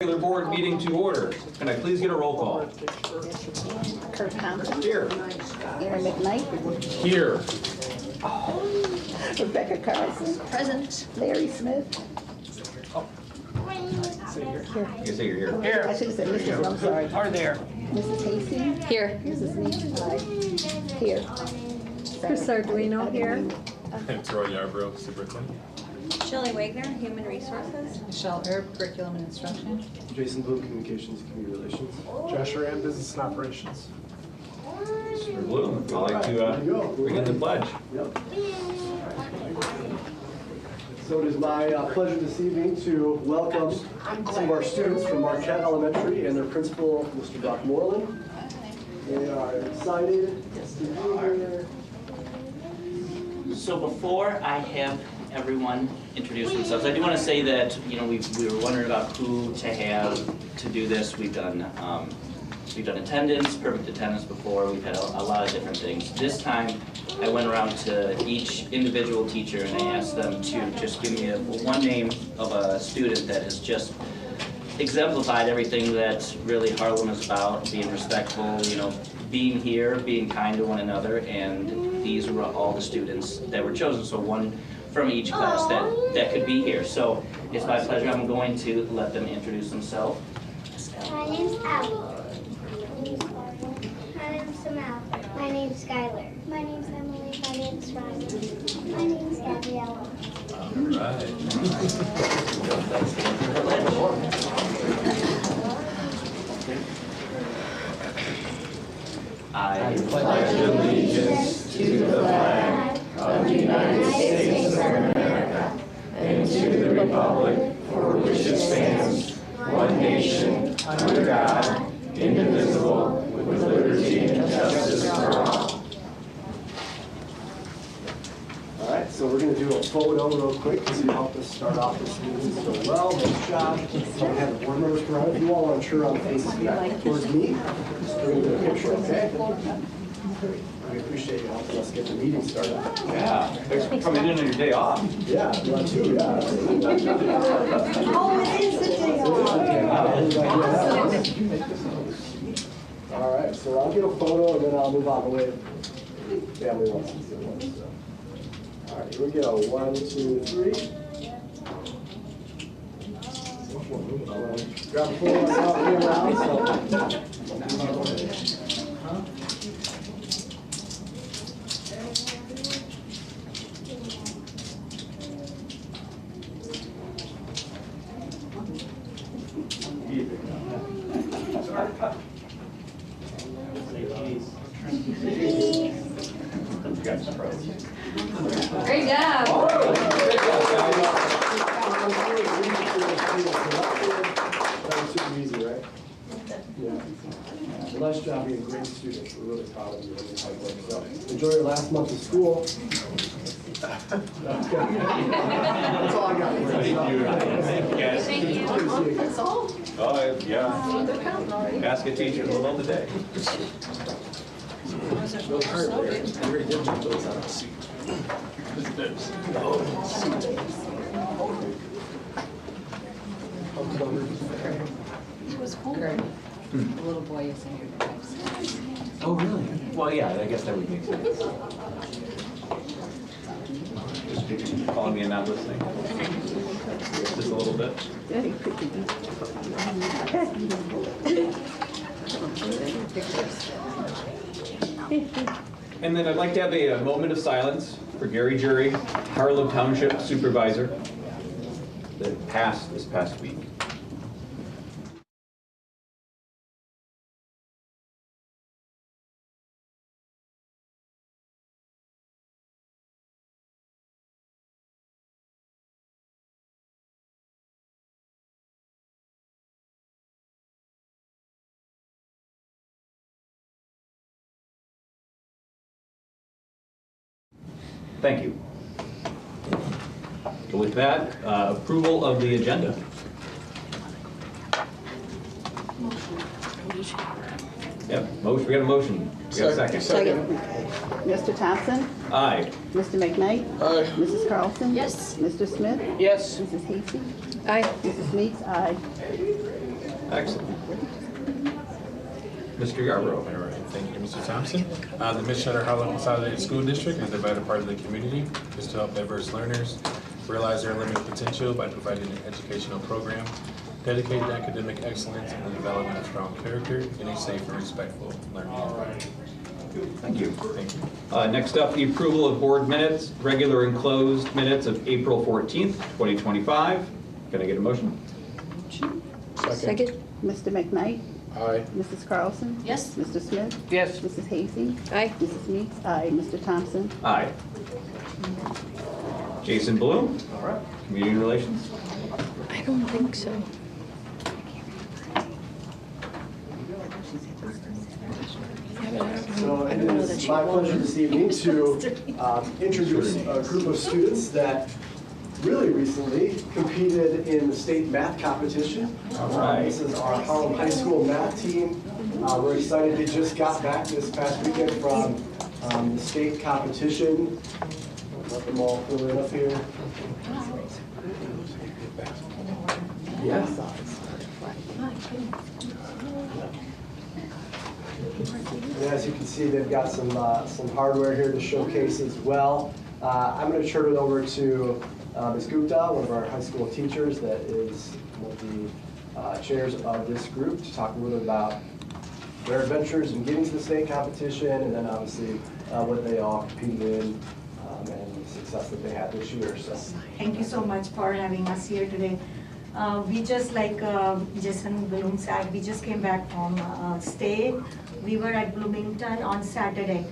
Regular board meeting to order. Can I please get a roll call? Kurt Thompson. Here. Aaron McKnight. Here. Rebecca Carlson. Present. Larry Smith. You can say you're here. I should have said Mrs. I'm sorry. Are there? Mrs. Hastings. Here. Mrs. Neese. Here. Chris Arduino here. And Troy Yarbrough, Superintendent. Shelley Wagner, Human Resources. Michelle Erb, Curriculum and Instruction. Jason Bloom, Communications and Community Relations. Josh Rand, Business and Operations. Mr. Bloom, I'd like to begin the pledge. Yep. So it is my pleasure this evening to welcome some of our students from Marquette Elementary and their principal, Mr. Brock Moreland. They are excited to be here. So before I have everyone introduce themselves, I do want to say that, we were wondering about who to have to do this. We've done attendance, perfect attendance before. We've had a lot of different things. This time, I went around to each individual teacher and I asked them to just give me one name of a student that has just exemplified everything that really Harlem is about, being respectful, being here, being kind to one another, and these were all the students that were chosen. So one from each class that could be here. So it's my pleasure. I'm going to let them introduce themselves. My name's Abby. My name's Samel. My name's Skylar. My name's Emily. My name's Ryan. My name's Gabriella. All right. I pledge allegiance to the flag of the United States of America and to the republic for which it stands, one nation, under God, indivisible, with liberty and justice for all. All right, so we're going to do a photo real quick to help us start off this meeting so well. Nice job. So I have the board members come around. If you all want to turn around faces back towards me, we're going to do a picture, okay? We appreciate you helping us get the meeting started. Yeah. Thanks for coming in on your day off. Yeah, you want to, yeah. Oh, it is the day off. All right, so I'll get a photo and then I'll move on the way family wants to see one. So. All right, here we go. 1, 2, 3. Grab a photo myself here around. Great job. That was super easy, right? Yeah. Nice job being a great student. We're really proud of you and your hard work. So enjoy your last month of school. That's all I got for you. Thank you. Thank you, guys. Thank you. That's all? Oh, yeah. Ask a teacher who will know the day. It was home. The little boy is in your house. Oh, really? Well, yeah, I guess that would make sense. Just calling me and not listening. Just a little bit. And then I'd like to have a moment of silence for Gary Jury, Harlem Township Supervisor, that passed this past week. Thank you. So with that, approval of the agenda. Yep, motion, we got a motion. We got a second. Mr. Thompson? Aye. Mr. McKnight? Aye. Mrs. Carlson? Yes. Mr. Smith? Yes. Mrs. Hasty? Aye. Mrs. Meeks? Aye. Excellent. Mr. Yarborough. All right, thank you, Mr. Thompson. The mission of Harlem Consolidated School District is to better part of the community, is to help diverse learners realize their limited potential by providing an educational program dedicated to academic excellence and the development of strong character in a safe and respectful learning environment. Thank you. Thank you. Next up, the approval of board minutes, regular and closed minutes of April 14th, 2025. Can I get a motion? Second. Mr. McKnight? Aye. Mrs. Carlson? Yes. Mr. Smith? Yes. Mrs. Hasty? Aye. Mrs. Meeks? Aye. Mr. Thompson? Aye. Jason Bloom. All right. Community Relations. I don't think so. So it is my pleasure this evening to introduce a group of students that really recently competed in the state math competition. right. This is our Harlem High School math team. We're excited they just got back this past weekend from the state competition. Let them all fill in up here. Yeah. And as you can see, they've got some hardware here to showcase as well. I'm going to turn it over to Ms. Gupta, one of our high school teachers that is one of the chairs of this group, to talk a little bit about their adventures in getting to the state competition, and then obviously what they all competed in and the success that they had this year. So. Thank you so much for having us here today. We just, like Jason Bloom said, we just came back from state. We were at Bloomington on Saturday.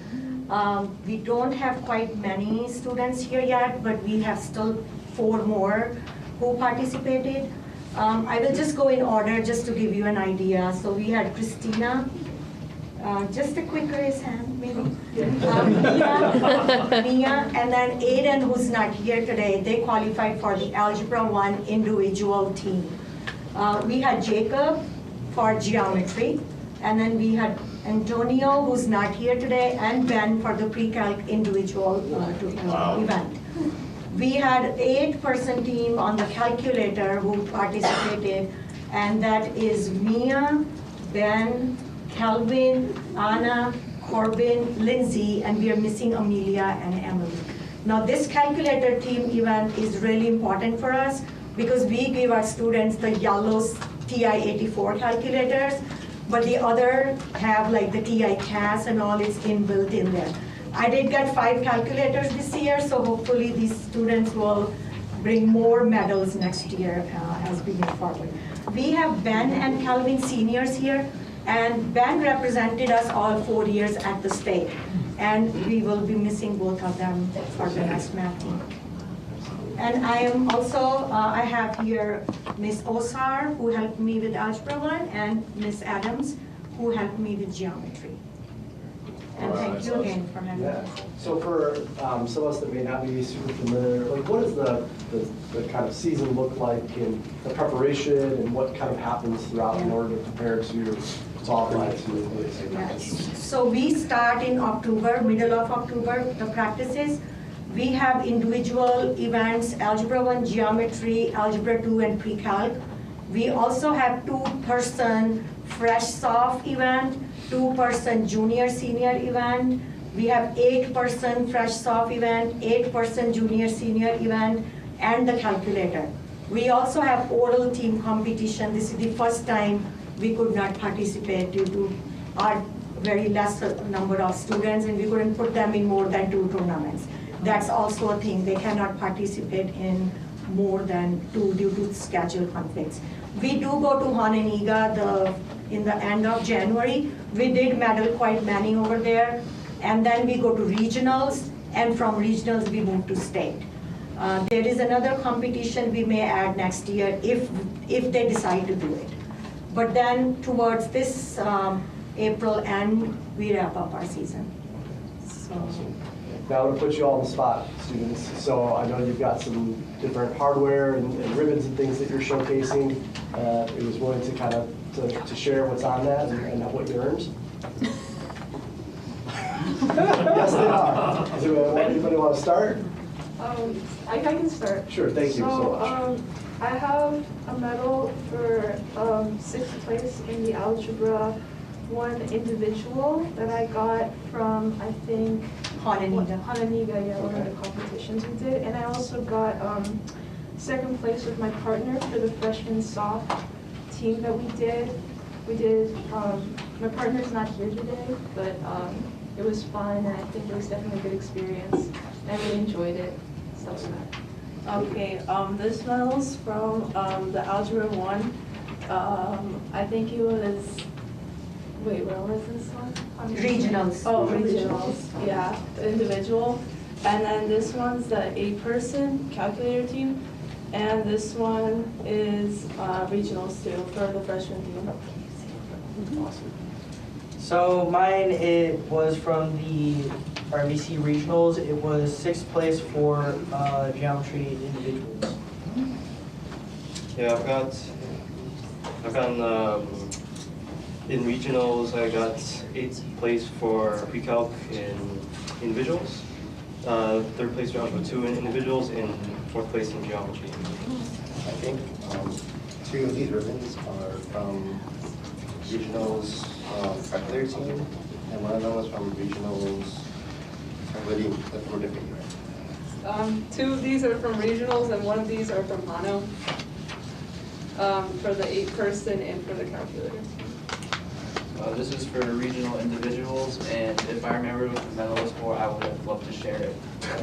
We don't have quite many students here yet, but we have still 4 more who participated. I will just go in order just to give you an idea. So we had Christina, just a quick raise hand, maybe. Mia, and then Aiden, who's not here today. They qualified for the Algebra 1 individual team. We had Jacob for geometry, and then we had Antonio, who's not here today, and Ben for the pre-calc individual event. We had 8-person team on the calculator who participated, and that is Mia, Ben, Calvin, Anna, Corbin, Lindsay, and we are missing Amelia and Emily. Now this calculator team event is really important for us because we give our students the yellow TI-84 calculators, but the other have like the TI CAS and all, it's inbuilt in there. I did get 5 calculators this year, so hopefully these students will bring more medals next year as we move forward. We have Ben and Calvin seniors here, and Ben represented us all 4 years at the state, and we will be missing both of them for the next math team. And I am also, I have here Miss Osar, who helped me with Algebra 1, and Miss Adams, who helped me with geometry. And thank you again for having me. So for some of us that may not be super familiar, like what does the kind of season look like in the preparation, and what kind of happens throughout in order to prepare to qualify to the state competition? Yes. So we start in October, middle of October, the practices. We have individual events, Algebra 1, Geometry, Algebra 2, and Pre-Calc. We also have 2-person Fresh Soft event, 2-person Junior Senior event. We have 8-person Fresh Soft event, 8-person Junior Senior event, and the calculator. We also have oral team competition. This is the first time we could not participate due to our very less number of students, and we couldn't put them in more than 2 tournaments. That's also a thing. They cannot participate in more than 2 due to schedule conflicts. We do go to Honeniga in the end of January. We did medal quite many over there. And then we go to regionals, and from regionals we move to state. There is another competition we may add next year if they decide to do it. But then towards this April end, we wrap up our season. So. Now I'm going to put you all on the spot, students. So I know you've got some different hardware and ribbons and things that you're showcasing. It was willing to kind of to share what's on that and what you earned. Yes, they are. Anybody want to start? I can start. Sure, thank you so much. I have a medal for 6th place in the Algebra 1 individual that I got from, I think, Hananiga, yeah, one of the competitions we did. And I also got 2nd place with my partner for the freshman soft team that we did. My partner's not here today, but it was fun, and I think it was definitely a good experience. I really enjoyed it. So Okay, this medal's from the Algebra 1. I think it was, wait, where was this one? Regionals. Oh, regionals, yeah, individual. And then this one's the 8-person calculator team. And this one is regionals too, for the freshman team. Awesome. So mine, it was from the RBC regionals. It was 6th place for geometry individuals. Yeah, I've gotten in regionals. I got 8th place for pre-calc in individuals, 3rd place for algebra 2 in individuals, and 4th place in geometry. I think 2 of these ribbons are from regionals calculator team, and one of them was from regionals calculating the 4 different years. 2 of these are from regionals, and 1 of these are from Hano, for the 8-person and for the calculator. This is for regional individuals, and if I remember what the medal was for, I would have loved to share it. I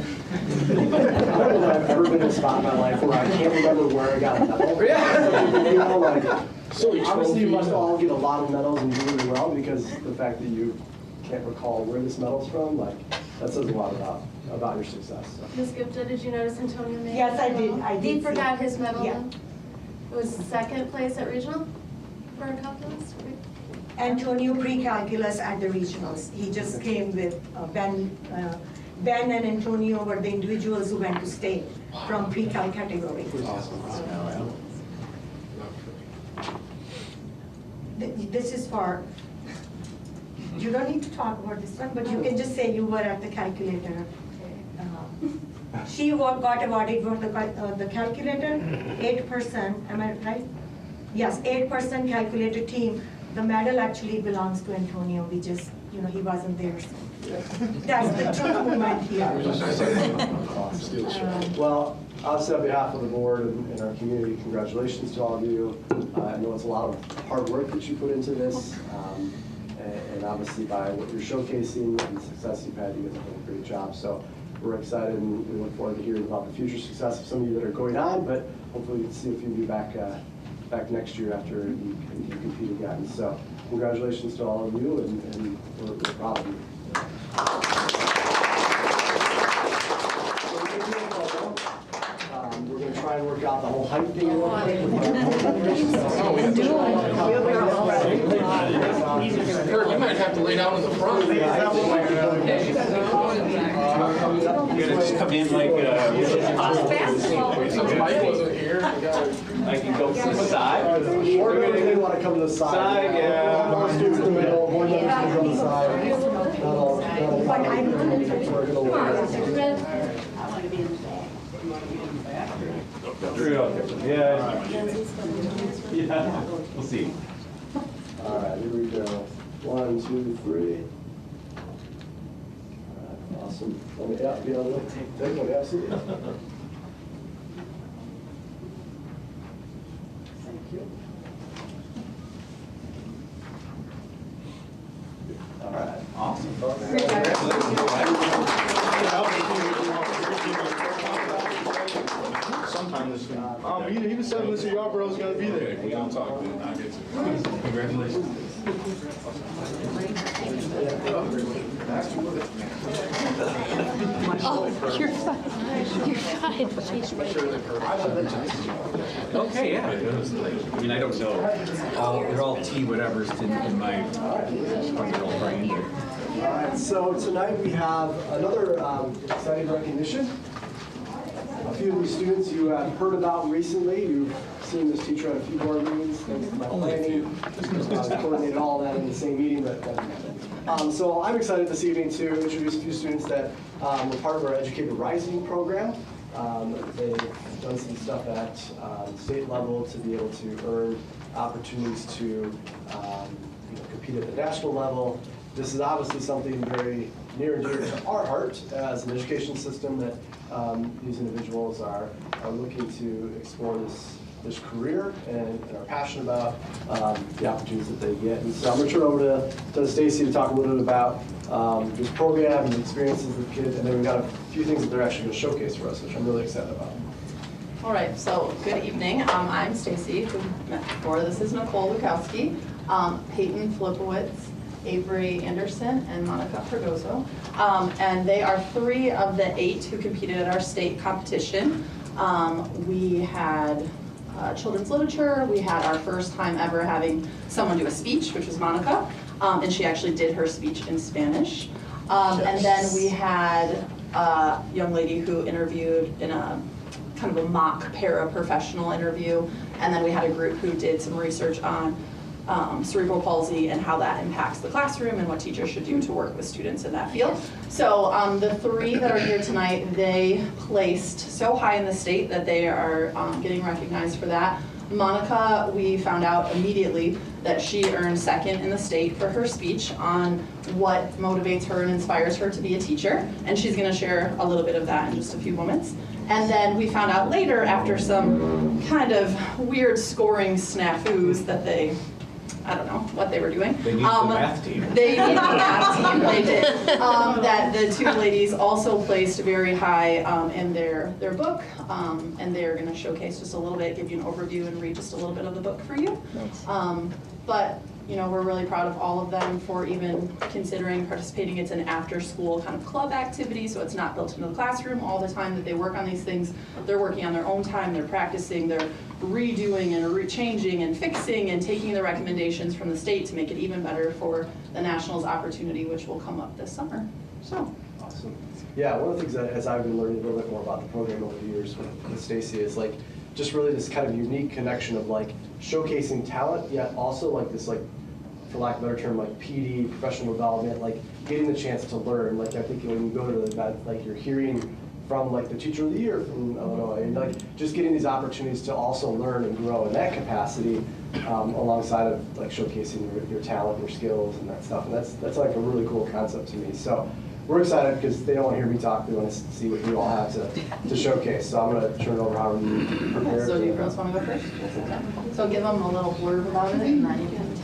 don't know that I've ever been in a spot in my life where I can't remember where I got a medal. You know, like, obviously you must all get a lot of medals and do really well, because the fact that you can't recall where this medal's from, like, that says a lot about your success. So. Ms. Gupta, did you notice Antonio made? Yes, I did. He forgot his medal. Yeah. It was 2nd place at regional for calculus. Antonio pre-calculus at the regionals. He just came with Ben and Antonio were the individuals who went to state from pre-cal category. This is for, you don't need to talk about this one, but you can just say you were at the calculator. She got awarded for the calculator, 8%, am I right? Yes, 8% calculator team. The medal actually belongs to Antonio. We just, he wasn't there. So. That's the true moment here. Well, obviously on behalf of the board and our community, congratulations to all of you. I know it's a lot of hard work that you put into this, and obviously by what you're showcasing and the success you've had, you guys have done a great job. So we're excited, and we look forward to hearing about the future success of some of you that are going on, but hopefully we can see a few of you back next year after you compete again. So congratulations to all of you, and we're proud of you. We're going to try and work out the whole height thing. Kurt, you might have to lay down in the front. You're gonna just come in like Since Mike wasn't here, I can go to the side. Or maybe they want to come to the side. Side, yeah. More students in the middle, more members can go to the side. Not all But I'm we're going to work. I want to be in the back. Yeah, we'll see. All right, here we go. 1, 2, 3. All right, awesome. Yeah, be on the take one, absolutely. Thank you. All right, awesome. Sometime this week. Even 7 this year, bro's got to be there. we don't talk, then I'll get to it. Congratulations. Oh, you're fine. You're fine. Okay, yeah. I mean, I don't know. They're all T whatevers in my little brain. All right, so tonight we have another exciting recognition. A few of these students you have heard about recently. You've seen this teacher on a few board meetings, thanks to my planning. Coordinated all that in the same meeting, but so I'm excited this evening to introduce a few students that were part of our Educator Rising program. They've done some stuff at state level to be able to earn opportunities to compete at the national level. This is obviously something very near and dear to our heart as an education system that these individuals are looking to explore this career and are passionate about the opportunities that they get. And so I'm going to turn it over to Stacy to talk a little bit about this program and the experiences of the kids, and then we've got a few things that they're actually going to showcase for us, which I'm really excited about. All right, so good evening. I'm Stacy, who met before. This is Nicole Lukowski, Peyton Flipowitz, Avery Anderson, and Monica Fregoso. And they are 3 of the 8 who competed at our state competition. We had children's literature. We had our first time ever having someone do a speech, which was Monica, and she actually did her speech in Spanish. And then we had a young lady who interviewed in a kind of a mock paraprofessional interview, and then we had a group who did some research on cerebral palsy and how that impacts the classroom and what teachers should do to work with students in that field. So the 3 that are here tonight, they placed so high in the state that they are getting recognized for that. Monica, we found out immediately that she earned 2nd in the state for her speech on what motivates her and inspires her to be a teacher, and she's going to share a little bit of that in just a few moments. And then we found out later, after some kind of weird scoring snafus that they, I don't know what they were doing. They needed the math team. They needed the math team, they did. That the 2 ladies also placed very high in their book, and they're going to showcase just a little bit, give you an overview and read just a little bit of the book for you. Nice. But you know, we're really proud of all of them for even considering participating. It's an after-school kind of club activity, so it's not built into the classroom all the time that they work on these things. They're working on their own time, they're practicing, they're redoing and changing and fixing and taking the recommendations from the state to make it even better for the nationals opportunity, which will come up this summer. So. Awesome. Yeah, one of the things that as I've been learning a little bit more about the program over the years with Stacy is like just really this kind of unique connection of like showcasing talent, yet also like this like, for lack of a better term, like PD, professional development, like getting the chance to learn. Like I think when you go to the event, like you're hearing from like the teacher of the year from Illinois, and like just getting these opportunities to also learn and grow in that capacity, alongside of like showcasing your talent, your skills, and that stuff. And that's like a really cool concept to me. So we're excited because they don't want to hear me talk. They want to see what you all have to showcase. So I'm going to turn it over how you prepare. So do you girls want to go first? So give them a little blurb about it, and then you can.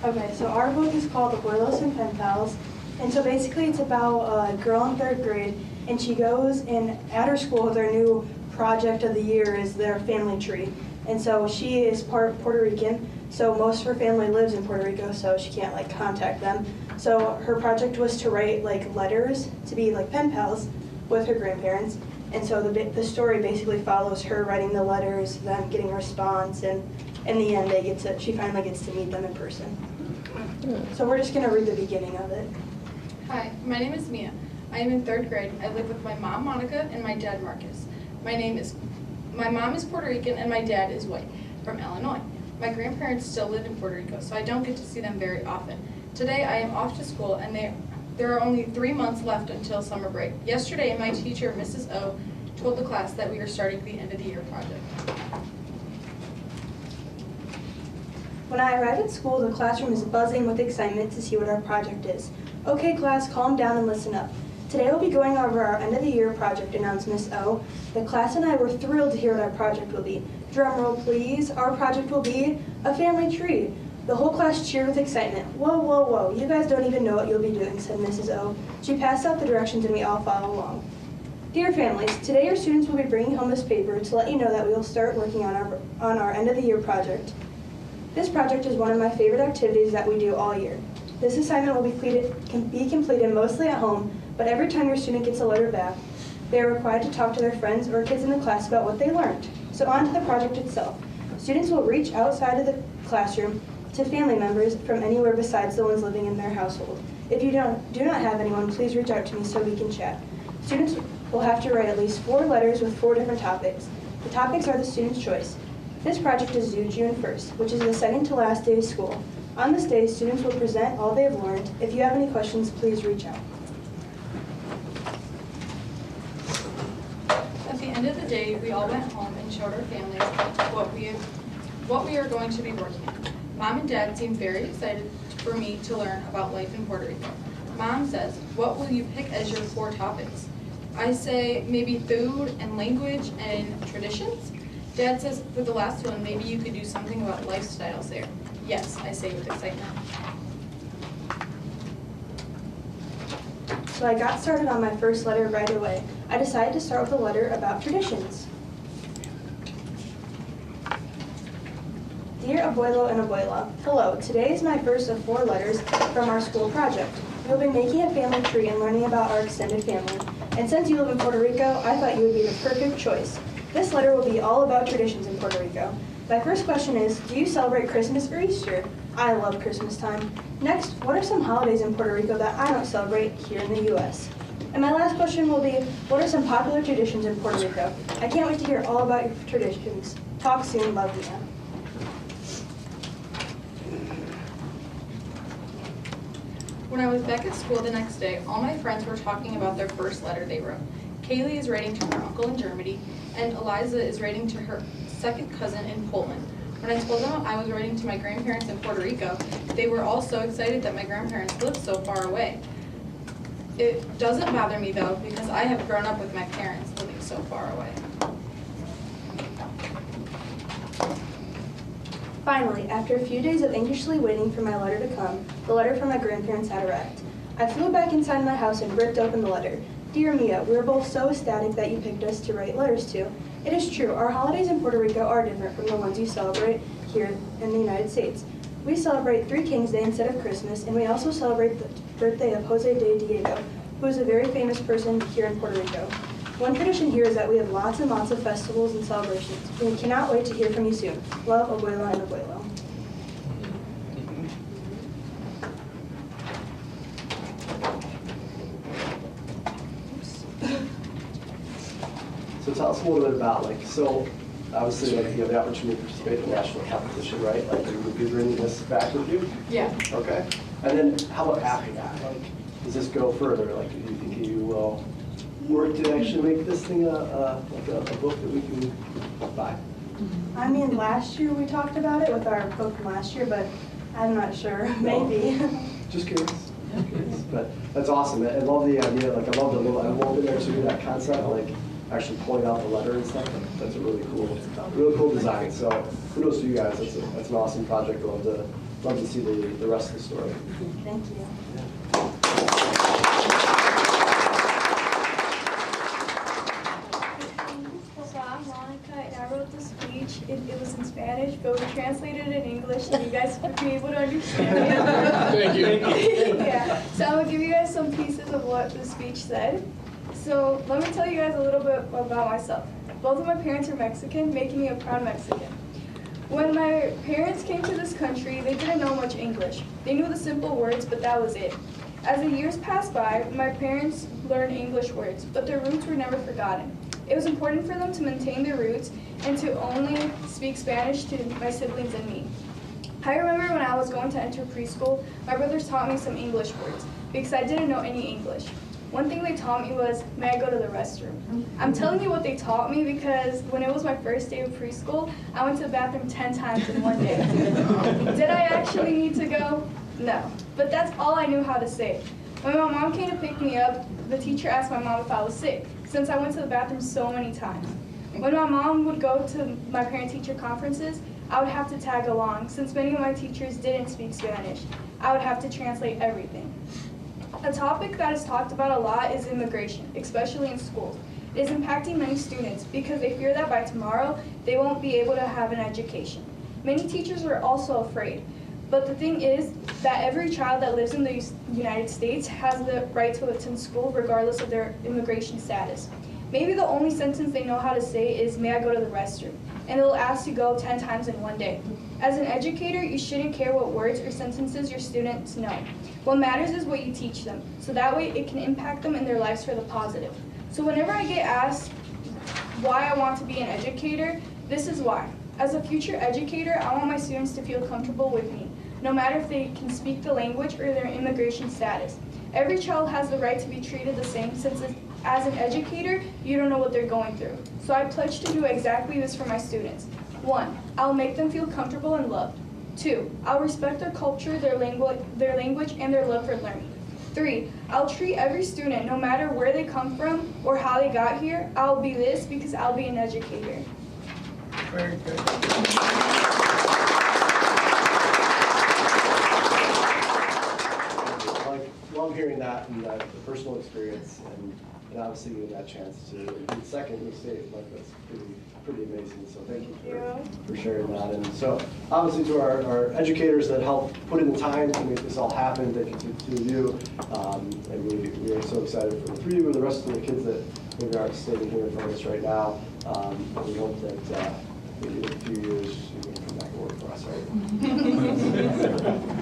Okay, so our book is called The Boylos and Pen Pals, and so basically it's about a girl in 3rd grade, and she goes and at her school their new project of the year is their family tree, and so she is part Puerto Rican, so most of her family lives in Puerto Rico, so she can't like contact them. So her project was to write like letters to be like pen pals with her grandparents, and so the story basically follows her writing the letters, them getting a response, and in the end she finally gets to meet them in person. So we're just going to read the beginning of it. Hi, my name is Mia. I am in 3rd grade. I live with my mom, Monica, and my dad, Marcus. My mom is Puerto Rican and my dad is white, from Illinois. My grandparents still live in Puerto Rico, so I don't get to see them very often. Today I am off to school and there are only 3 months left until summer break. Yesterday my teacher, Mrs. O, told the class that we are starting the end of the year project. When I arrive at school, the classroom is buzzing with excitement to see what our project is. Okay, class, calm down and listen up. Today we'll be going over our end of the year project, announced Miss O. The class and I were thrilled to hear what our project will be. Drum roll, please. Our project will be a family tree. The whole class cheered with excitement. Whoa, whoa, whoa, you guys don't even know what you'll be doing, said Mrs. O. She passed out the directions and we all followed along. Dear families, today your students will be bringing home this paper to let you know that we will start working on our end of the year project. This project is one of my favorite activities that we do all year. This assignment will be completed mostly at home, but every time your student gets a letter back, they are required to talk to their friends or kids in the class about what they learned. So on to the project itself. Students will reach outside of the classroom to family members from anywhere besides the ones living in their household. If you do not have anyone, please reach out to me so we can chat. Students will have to write at least 4 letters with 4 different topics. The topics are the student's choice. This project is due June 1st, which is the second to last day of school. On this day, students will present all they have learned. If you have any questions, please reach out. At the end of the day, we all went home and showed our families what we are going to be working on. Mom and Dad seemed very excited for me to learn about life in Puerto Rico. Mom says, "What will you pick as your 4 topics?" I say maybe food and language and traditions. Dad says for the last one, maybe you could do something about lifestyles there. Yes, I say with excitement. So I got started on my first letter right away. I decided to start with a letter about traditions. Dear Abuelo and Abuela, hello. Today is my first of 4 letters from our school project. We'll be making a family tree and learning about our extended family. And since you live in Puerto Rico, I thought you would be the perfect choice. This letter will be all about traditions in Puerto Rico. My first question is, do you celebrate Christmas or Easter? I love Christmas time. Next, what are some holidays in Puerto Rico that I don't celebrate here in the U.S.? And my last question will be, what are some popular traditions in Puerto Rico? I can't wait to hear all about your traditions. Talk soon, love, Mia. When I was back at school the next day, all my friends were talking about their first letter they wrote. Kaylee is writing to her uncle in Germany, and Eliza is writing to her second cousin in Poland. When I told them I was writing to my grandparents in Puerto Rico, they were all so excited that my grandparents lived so far away. It doesn't bother me though, because I have grown up with my parents living so far away. Finally, after a few days of anxiously waiting for my letter to come, the letter from my grandparents had arrived. I flew back inside my house and ripped open the letter. Dear Mia, we were both so ecstatic that you picked us to write letters to. It is true, our holidays in Puerto Rico are different from the ones you celebrate here in the United States. We celebrate 3 Kings Day instead of Christmas, and we also celebrate the birthday of Jose de Diego, who is a very famous person here in Puerto Rico. One tradition here is that we have lots and lots of festivals and celebrations. We cannot wait to hear from you soon. Love, Abuela and Abuelo. So tell us a little bit about, so obviously, you have the opportunity to participate in the national competition, right? You're bringing this back with you? Yeah. Okay. And then how about after that? Does this go further? Do you think you will work to actually make this thing a book that we can buy? I mean, last year we talked about it with our book from last year, but I'm not sure. Maybe. Just curious. But that's awesome. I love the idea. I love the little envelope in there too. That concept, actually pulling out the letter and stuff. That's a really cool design. So kudos to you guys. That's an awesome project. Love to see the rest of the story. Thank you. So I'm Monica, and I wrote the speech. It was in Spanish, but we translated it in English, so you guys would be able to understand it. Thank you. Yeah. So I'm gonna give you guys some pieces of what the speech said. So let me tell you guys a little bit about myself. Both of my parents are Mexican, making me a proud Mexican. When my parents came to this country, they didn't know much English. They knew the simple words, but that was it. As the years passed by, my parents learned English words, but their roots were never forgotten. It was important for them to maintain their roots and to only speak Spanish to my siblings and me. I remember when I was going to enter preschool, my brothers taught me some English words because I didn't know any English. One thing they taught me was, may I go to the restroom? I'm telling you what they taught me because when it was my first day of preschool, I went to the bathroom 10 times in one day. Did I actually need to go? No. But that's all I knew how to say. When my mom came to pick me up, the teacher asked my mom if I was sick, since I went to the bathroom so many times. When my mom would go to my parent-teacher conferences, I would have to tag along, since many of my teachers didn't speak Spanish. I would have to translate everything. A topic that is talked about a lot is immigration, especially in schools. It is impacting many students because they fear that by tomorrow, they won't be able to have an education. Many teachers are also afraid. But the thing is that every child that lives in the United States has the right to attend school regardless of their immigration status. Maybe the only sentence they know how to say is, may I go to the restroom? And they'll ask to go 10 times in one day. As an educator, you shouldn't care what words or sentences your students know. What matters is what you teach them, so that way it can impact them in their lives for the positive. So whenever I get asked why I want to be an educator, this is why. As a future educator, I want my students to feel comfortable with me, no matter if they can speak the language or their immigration status. Every child has the right to be treated the same since as an educator, you don't know what they're going through. So I pledge to do exactly this for my students. 1, I'll make them feel comfortable and loved. 2, I'll respect their culture, their language, and their love for learning. 3, I'll treat every student, no matter where they come from or how they got here, I'll be this because I'll be an educator. Very good. Love hearing that and the personal experience and obviously getting that chance to be second in the state. Like that's pretty amazing. So thank you for sharing that. And so obviously to our educators that helped put in the time to make this all happen, thank you to you. And we are so excited for the 3 of you and the rest of the kids that maybe aren't sitting here in front of us right now. We hope that maybe in a few years you can come back and work for us, right? I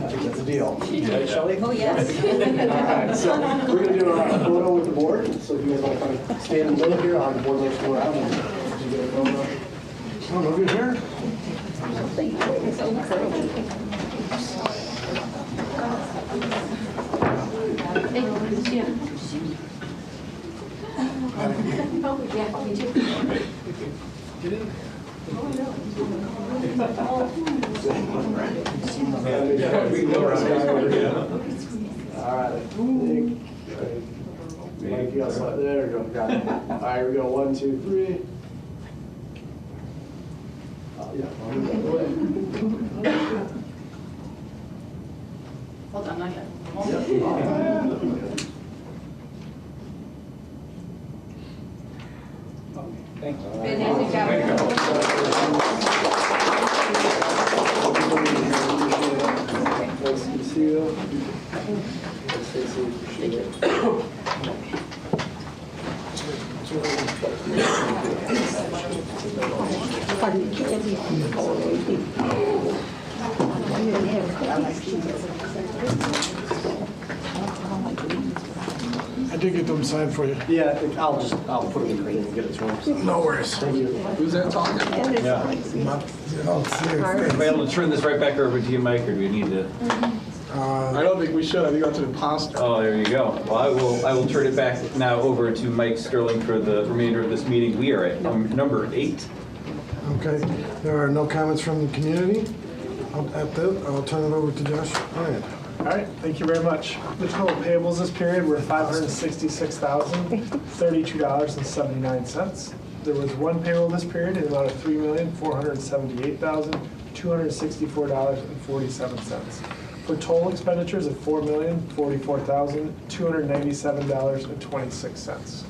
think that's a deal. Right, Shelley? Oh, yes. All right, so we're going to do a photo with the board. So if you guys want to come stand in the middle here, I'll have the board next door out and you get a photo. Oh, over here. Thank you. So encouraging. Yeah, me too. Get in. All right. Thank you. There we go. Got it. All right, here we go. 1, 2, 3. Hold on, not yet. Thank you. Fantastic job. Nice to see you. Stacey, appreciate it. I did get them signed for you. Yeah, I'll put it in the green and get it to him. No worries. Thank you. Who's that talking? Yeah. Are we able to turn this right back over to you, Mike, or do we need to? I don't think we should. I think that's an imposter. Oh, there you go. Well, I will turn it back now over to Mike Sterling for the remainder of this meeting. We are at number 8. Okay. There are no comments from the community. At that, I'll turn it over to Josh Ryan. All right, thank you very much. The total payables this period were $566,032.79. There was one payroll this period in the amount of $3,478,264.47. For total expenditures of $4,044,297.26.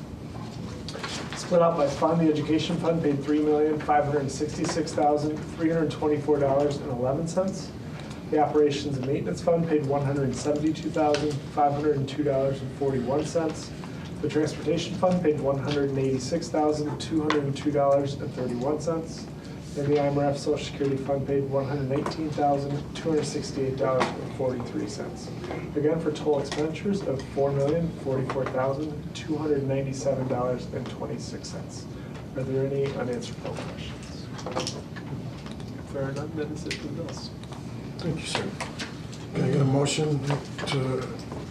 Split out by fund, the education fund paid $3,566,324.11. The operations and maintenance fund paid $172,502.41. The transportation fund paid $186,202.31. And the IMRF Social Security Fund paid $119,268.43. Again, for total expenditures of $4,044,297.26. Are there any unanswered poll questions? If there are none, then is it for the bills? Thank you, sir. Can I get a motion to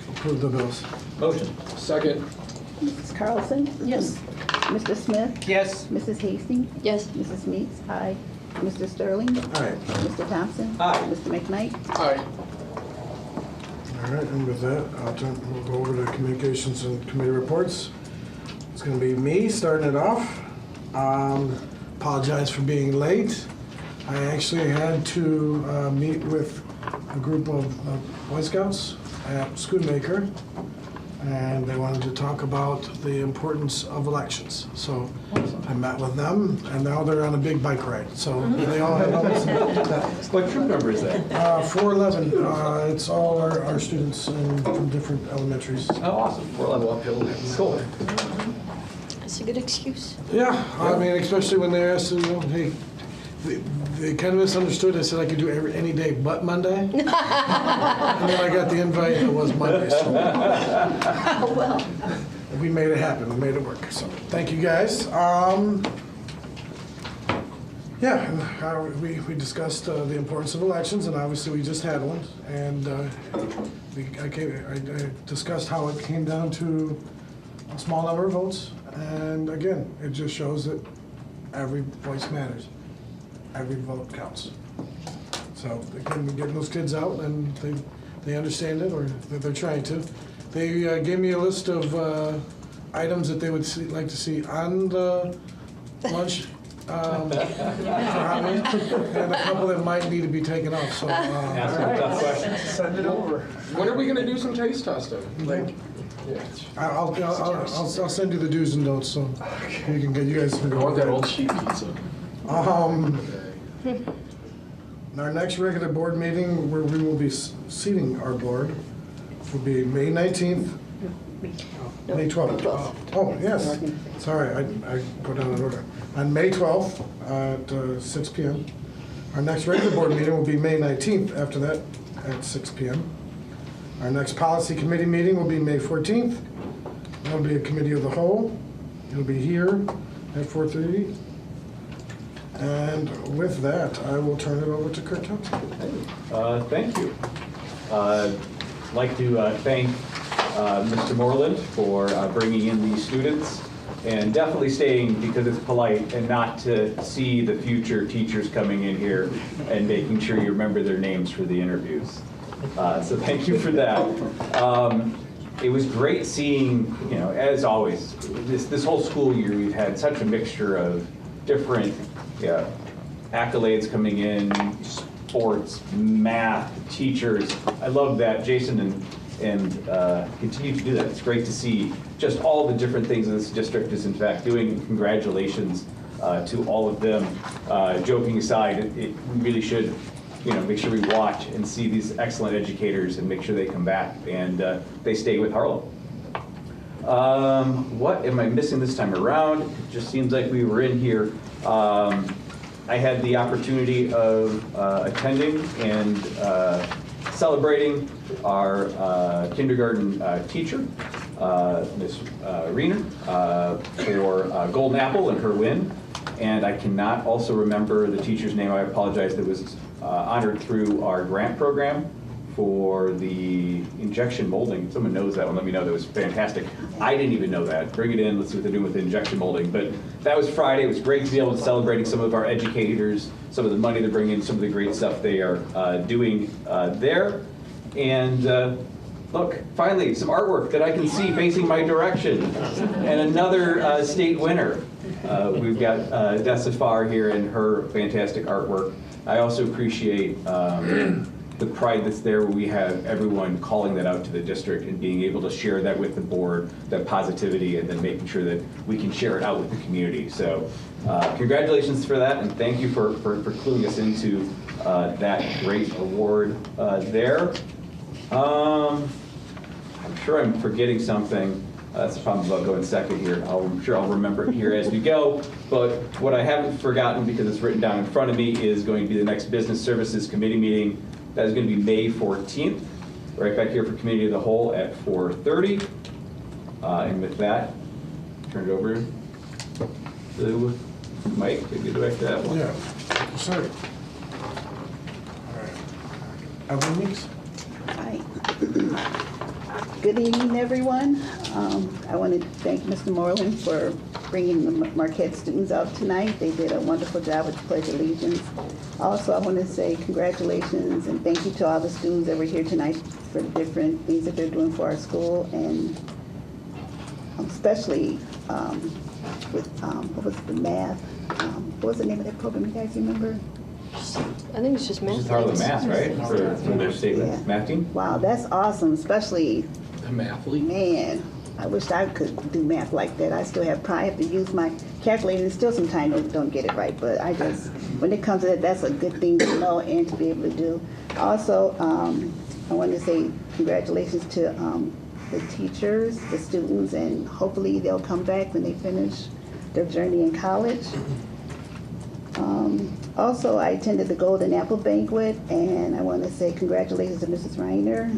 approve the bills? Motion. Second. Mrs. Carlson? Yes. Mr. Smith? Yes. Mrs. Hastings? Yes. Mrs. Meeks? Aye. Mr. Sterling? Aye. Mr. Thompson? Aye. Mr. McKnight? Aye. All right, and with that, we'll go over to communications and committee reports. It's going to be me starting it off. Apologize for being late. I actually had to meet with a group of Boy Scouts at Schoonmaker, and they wanted to talk about the importance of elections. So I met with them, and now they're on a big bike ride. So they all have What troop number is that? 411. It's all our students from different elementaries. Oh, awesome. 411 uphill. Cool. That's a good excuse. Yeah, I mean, especially when they asked, hey, they kind of misunderstood. I said I could do any day but Monday. And then I got the invite, and it was Monday. So Well. we made it happen. We made it work. So thank you guys. Yeah, and, we discussed the importance of elections, and obviously we just had one. And I discussed how it came down to a small number of votes. And again, it just shows that every voice matters. Every vote counts. So again, we're getting those kids out, and they understand it, or they're trying to. They gave me a list of items that they would like to see on the lunch. For Halloween, and a couple that might need to be taken off. So, Ask them tough questions. Send it over. When are we gonna do some taste testing? Like, I'll send you the do's and don'ts, so you can get you guys. I want that old sheet pizza. Our next regular board meeting, where we will be seating our board, will be May 19th. May 12th. Oh, yes. Sorry, I go down in order. On May 12th at 6 p.m. Our next regular board meeting will be May 19th after that at 6 p.m. Our next policy committee meeting will be May 14th. That'll be a committee of the whole. It'll be here at 4:30. And with that, I will turn it over to Kurt Thompson. Thank you. I'd like to thank Mr. Moreland for bringing in these students, and definitely staying because it's polite, and not to see the future teachers coming in here and making sure you remember their names for the interviews. So thank you for that. It was great seeing, as always, this whole school year we've had such a mixture of different accolades coming in, sports, math, teachers. I love that Jason and continue to do that. It's great to see just all the different things this district is in fact doing. Congratulations to all of them. Joking aside, we really should make sure we watch and see these excellent educators and make sure they come back and they stay with Harlem. What am I missing this time around? It just seems like we were in here. I had the opportunity of attending and celebrating our kindergarten teacher, Ms. Riener, for Golden Apple and her win. And I cannot also remember the teacher's name. I apologize. That was honored through our grant program for the injection molding. Someone knows that one, let me know. That was fantastic. I didn't even know that. Bring it in, let's see what they're doing with the injection molding. But that was Friday. It was great to be able to celebrate some of our educators, some of the money they're bringing in, some of the great stuff they are doing there. And look, finally, some artwork that I can see facing my direction. And another state winner. We've got Dessa Farr here and her fantastic artwork. I also appreciate the pride that's there where we have everyone calling that out to the district and being able to share that with the board, that positivity, and then making sure that we can share it out with the community. So congratulations for that, and thank you for cluing us into that great award there. I'm sure I'm forgetting something. That's the problem about going second here. I'm sure I'll remember it here as we go. But what I haven't forgotten, because it's written down in front of me, is going to be the next Business Services Committee meeting. That is going to be May 14th, right back here for Committee of the Whole at 4:30. And with that, turn it over to Mike to direct that one. Yeah, sorry. All right. Meeks. Hi. Good evening, everyone. I want to thank Mr. Moreland for bringing the Marquette students out tonight. They did a wonderful job with the Pledge of Allegiance. Also, I want to say congratulations and thank you to all the students that were here tonight for the different things that they're doing for our school, and especially with, what was the math? What was the name of that program, you guys remember? I think it's just math. This is Harlem Math, right? For their state math team? Wow, that's awesome, especially the math league. Man, I wish I could do math like that. I still have pride. I have to use my calculator, and still sometimes don't get it right. But I just, when it comes to that, that's a good thing to know and to be able to do. Also, I want to say congratulations to the teachers, the students, and hopefully they'll come back when they finish their journey in college. Also, I attended the Golden Apple Banquet, and I want to say congratulations to Mrs. Reiner.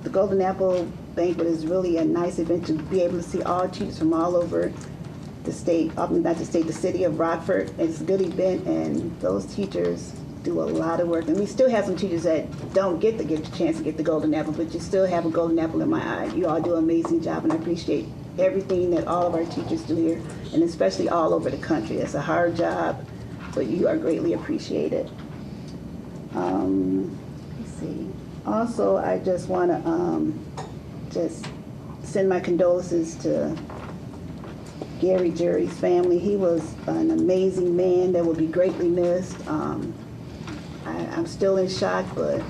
The Golden Apple Banquet is really a nice event to be able to see all teachers from all over the state, not the state, the city of Rockford. It's a good event, and those teachers do a lot of work. And we still have some teachers that don't get the chance to get the golden apple, but you still have a golden apple in my eye. You all do an amazing job, and I appreciate everything that all of our teachers do here, and especially all over the country. It's a hard job, but you are greatly appreciated. Let's see. Also, I just want to just send my condolences to Gary Jury's family. He was an amazing man that will be greatly missed. I'm still in shock, but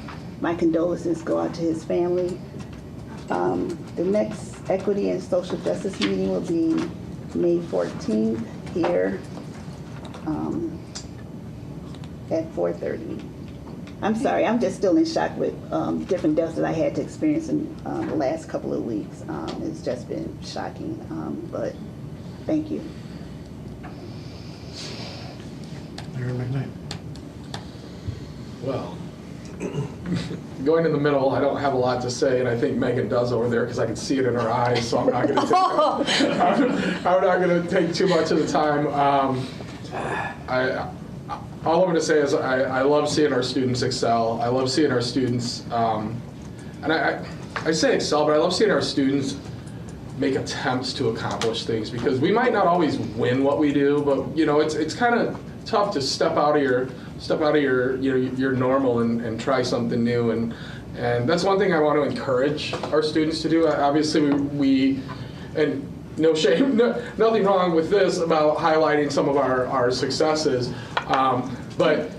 my condolences go out to his family. The next Equity and Social Justice meeting will be May 14th here at 4:30. I'm sorry, I'm just still in shock with different deaths that I had to experience in the last couple of weeks. It's just been shocking, but thank you. Mayor McKnight. Well, going in the middle, I don't have a lot to say, and I think Megan does over there because I can see it in her eyes, so I'm not going to I'm not going to take too much of the time. All I'm going to say is I love seeing our students excel. I love seeing our students, and I say excel, but I love seeing our students make attempts to accomplish things, because we might not always win what we do, but you know, it's kind of tough to step out of your normal and try something new, and that's one thing I want to encourage our students to do. Obviously, we and no shame, nothing wrong with this about highlighting some of our successes, but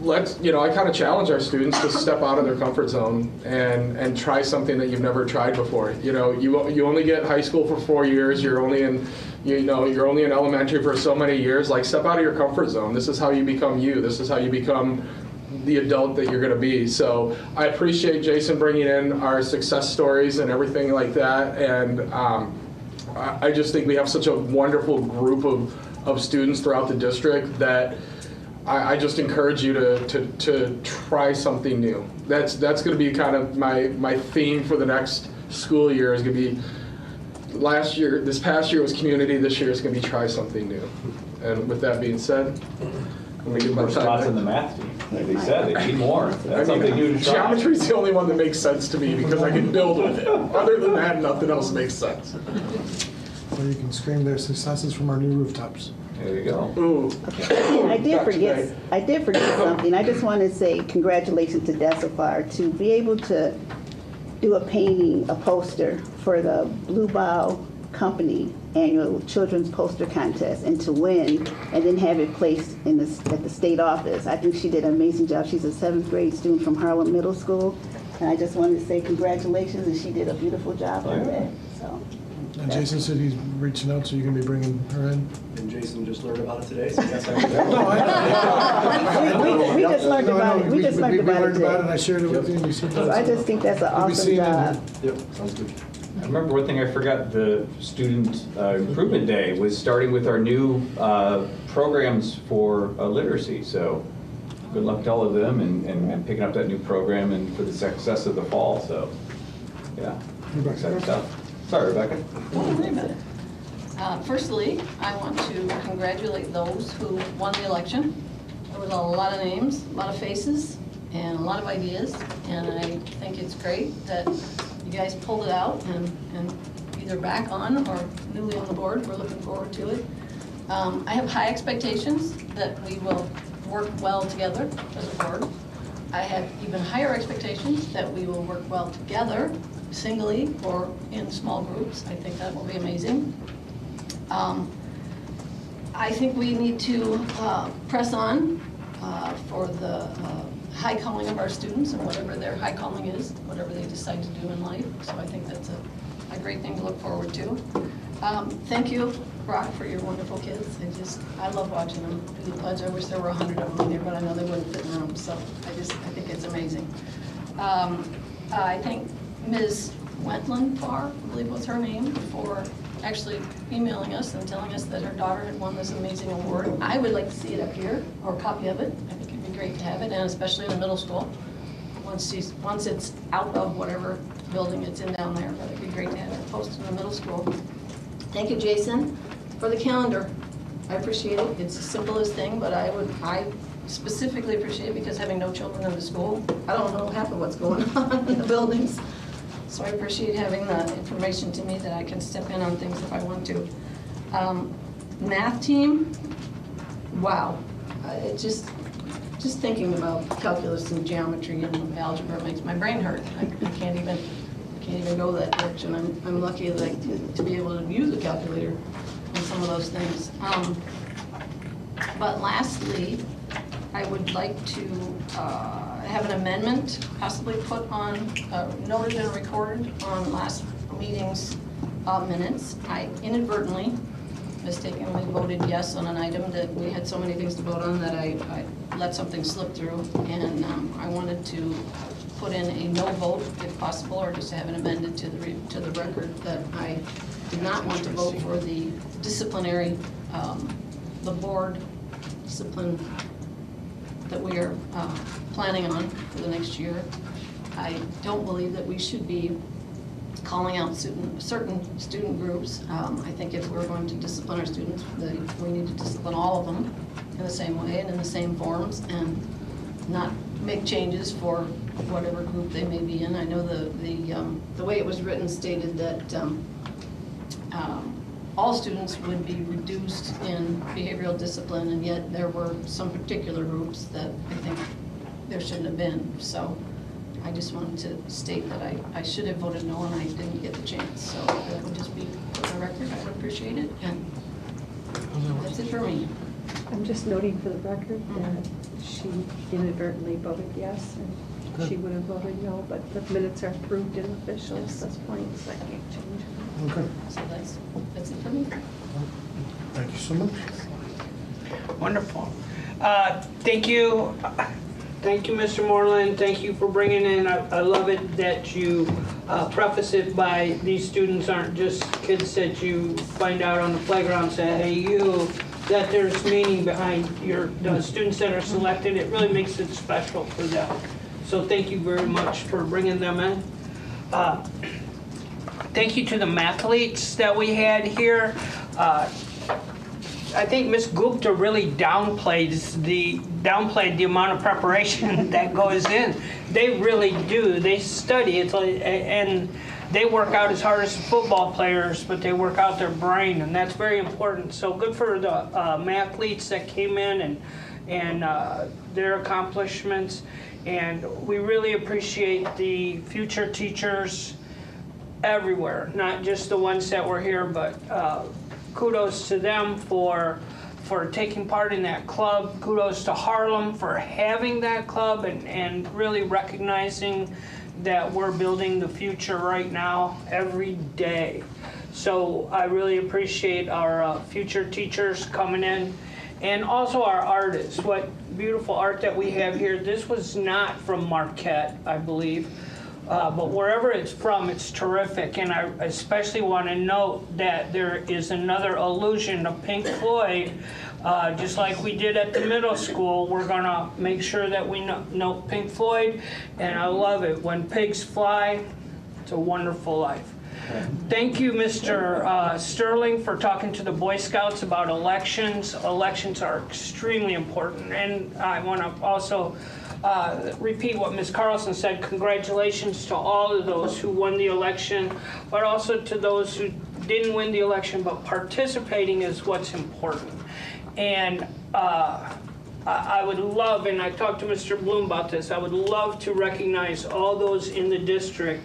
I kind of challenge our students to step out of their comfort zone and try something that you've never tried before. You know, you only get high school for 4 years. You're only in elementary for so many years. Like, step out of your comfort zone. This is how you become you. This is how you become the adult that you're going to be. So I appreciate Jason bringing in our success stories and everything like that. And I just think we have such a wonderful group of students throughout the district that I just encourage you to try something new. That's going to be kind of my theme for the next school year. Is going to be this past year was community. This year is going to be try something new. And with that being said, I'm going to give my time. Spots in the math team. Like they said, they need more. That's something new to try. Geometry is the only one that makes sense to me because I can build with it. Other than that, nothing else makes sense. Or you can scream their successes from our new rooftops. There you go. Ooh. I did forget something. I just want to say congratulations to Decifar to be able to do a painting, a poster for the Blue Bow Company annual children's poster contest, and to win and then have it placed at the state office. I think she did an amazing job. She's a 7th grade student from Harlem Middle School, and I just wanted to say congratulations, and she did a beautiful job on that. So. And Jason said he's reaching out, so you're going to be bringing her in? And Jason just learned about it today, so yes, I We just learned about it. We learned about it, and I shared it with you. And you said I just think that's an awesome job. Yep, sounds good. I remember one thing I forgot, the Student Improvement Day was starting with our new programs for literacy. So good luck to all of them and picking up that new program and for the success of the fall. So yeah, exciting stuff. Sorry, Rebecca. Don't worry about it. Firstly, I want to congratulate those who won the election. There was a lot of names, a lot of faces, and a lot of ideas, and I think it's great that you guys pulled it out and either back on or newly on the board. We're looking forward to it. I have high expectations that we will work well together as a board. I have even higher expectations that we will work well together, singly or in small groups. I think that will be amazing. I think we need to press on for the high calling of our students and whatever their high calling is, whatever they decide to do in life. So I think that's a great thing to look forward to. Thank you, Brock, for your wonderful kids. I love watching them do the pledge. I wish there were 100 of them in there, but I know they wouldn't fit in the room. So I think it's amazing. I thank Ms. Wentland Farr, I believe was her name, for actually emailing us and telling us that her daughter had won this amazing award. I would like to see it up here, or a copy of it. I think it'd be great to have it, and especially in the middle school. Once it's out of whatever building it's in down there, but it'd be great to have it posted in the middle school. Thank you, Jason, For the calendar, I appreciate it. It's the simplest thing, but I specifically appreciate it because having no children in the school, I don't know half of what's going on in the buildings. So I appreciate having the information to me that I can step in on things if I want to. Math team, wow. It just thinking about calculus and geometry and algebra makes my brain hurt. I can't even go that direction. I'm lucky to be able to use a calculator in some of those things. But lastly, I would like to have an amendment possibly put on, noted and recorded on last meeting's minutes. I inadvertently, mistakenly voted yes on an item that we had so many things to vote on that I let something slip through. And I wanted to put in a no vote if possible, or just to have it amended to the record that I did not want to vote for the disciplinary, the board discipline that we are planning on for the next year. I don't believe that we should be calling out certain student groups. I think if we're going to discipline our students, we need to discipline all of them in the same way and in the same forms, and not make changes for whatever group they may be in. I know the way it was written stated that all students would be reduced in behavioral discipline, and yet there were some particular groups that I think there shouldn't have been. So I just wanted to state that I should have voted no and I didn't get the chance. So that would just be for the record. I would appreciate it, and that's it for me. I'm just noting for the record that she inadvertently voted yes, and she would have voted no, but the minutes are approved in officials at this point, so I can't change. Okay. So that's it for me. Thank you so much. Wonderful. Thank you. Thank you, Mr. Moreland. Thank you for bringing in. I love it that you preface it by these students aren't just kids that you find out on the playground and say, hey, you, that there's meaning behind the students that are selected. It really makes it special for them. So thank you very much for bringing them in. Thank you to the mathletes that we had here. I think Ms. Gupta really downplayed the amount of preparation that goes in. They really do. They study. It's like, and they work out as hard as football players, but they work out their brain, and that's very important. So good for the mathletes that came in and their accomplishments. And we really appreciate the future teachers everywhere, not just the ones that were here, but kudos to them for taking part in that club. Kudos to Harlem for having that club and really recognizing that we're building the future right now every day. So I really appreciate our future teachers coming in, and also our artists. What beautiful art that we have here. This was not from Marquette, I believe. But wherever it's from, it's terrific. And I especially want to note that there is another allusion to Pink Floyd. Just like we did at the middle school, we're going to make sure that we note Pink Floyd. And I love it. When pigs fly, it's a wonderful life. Thank you, Mr. Sterling, for talking to the Boy Scouts about elections. Elections are extremely important. And I want to also repeat what Ms. Carlson said. Congratulations to all of those who won the election, but also to those who didn't win the election, but participating is what's important. And I would love, and I talked to Mr. Bloom about this, I would love to recognize all those in the district.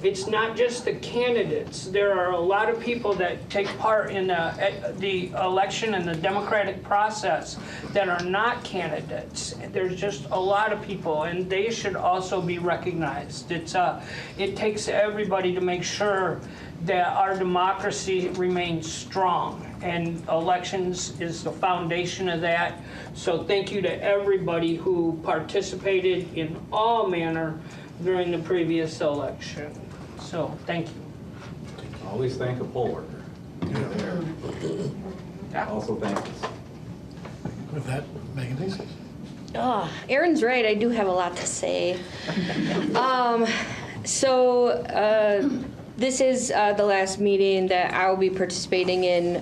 It's not just the candidates. There are a lot of people that take part in the election and the democratic process that are not candidates. There's just a lot of people, and they should also be recognized. It takes everybody to make sure that our democracy remains strong, and elections is the foundation of that. So thank you to everybody who participated in all manner during the previous election. So, thank you. Always thank a poll worker. Also thank us. With that, Megan Daisy. Oh, Aaron's right. I do have a lot to say. So This is the last meeting that I will be participating in,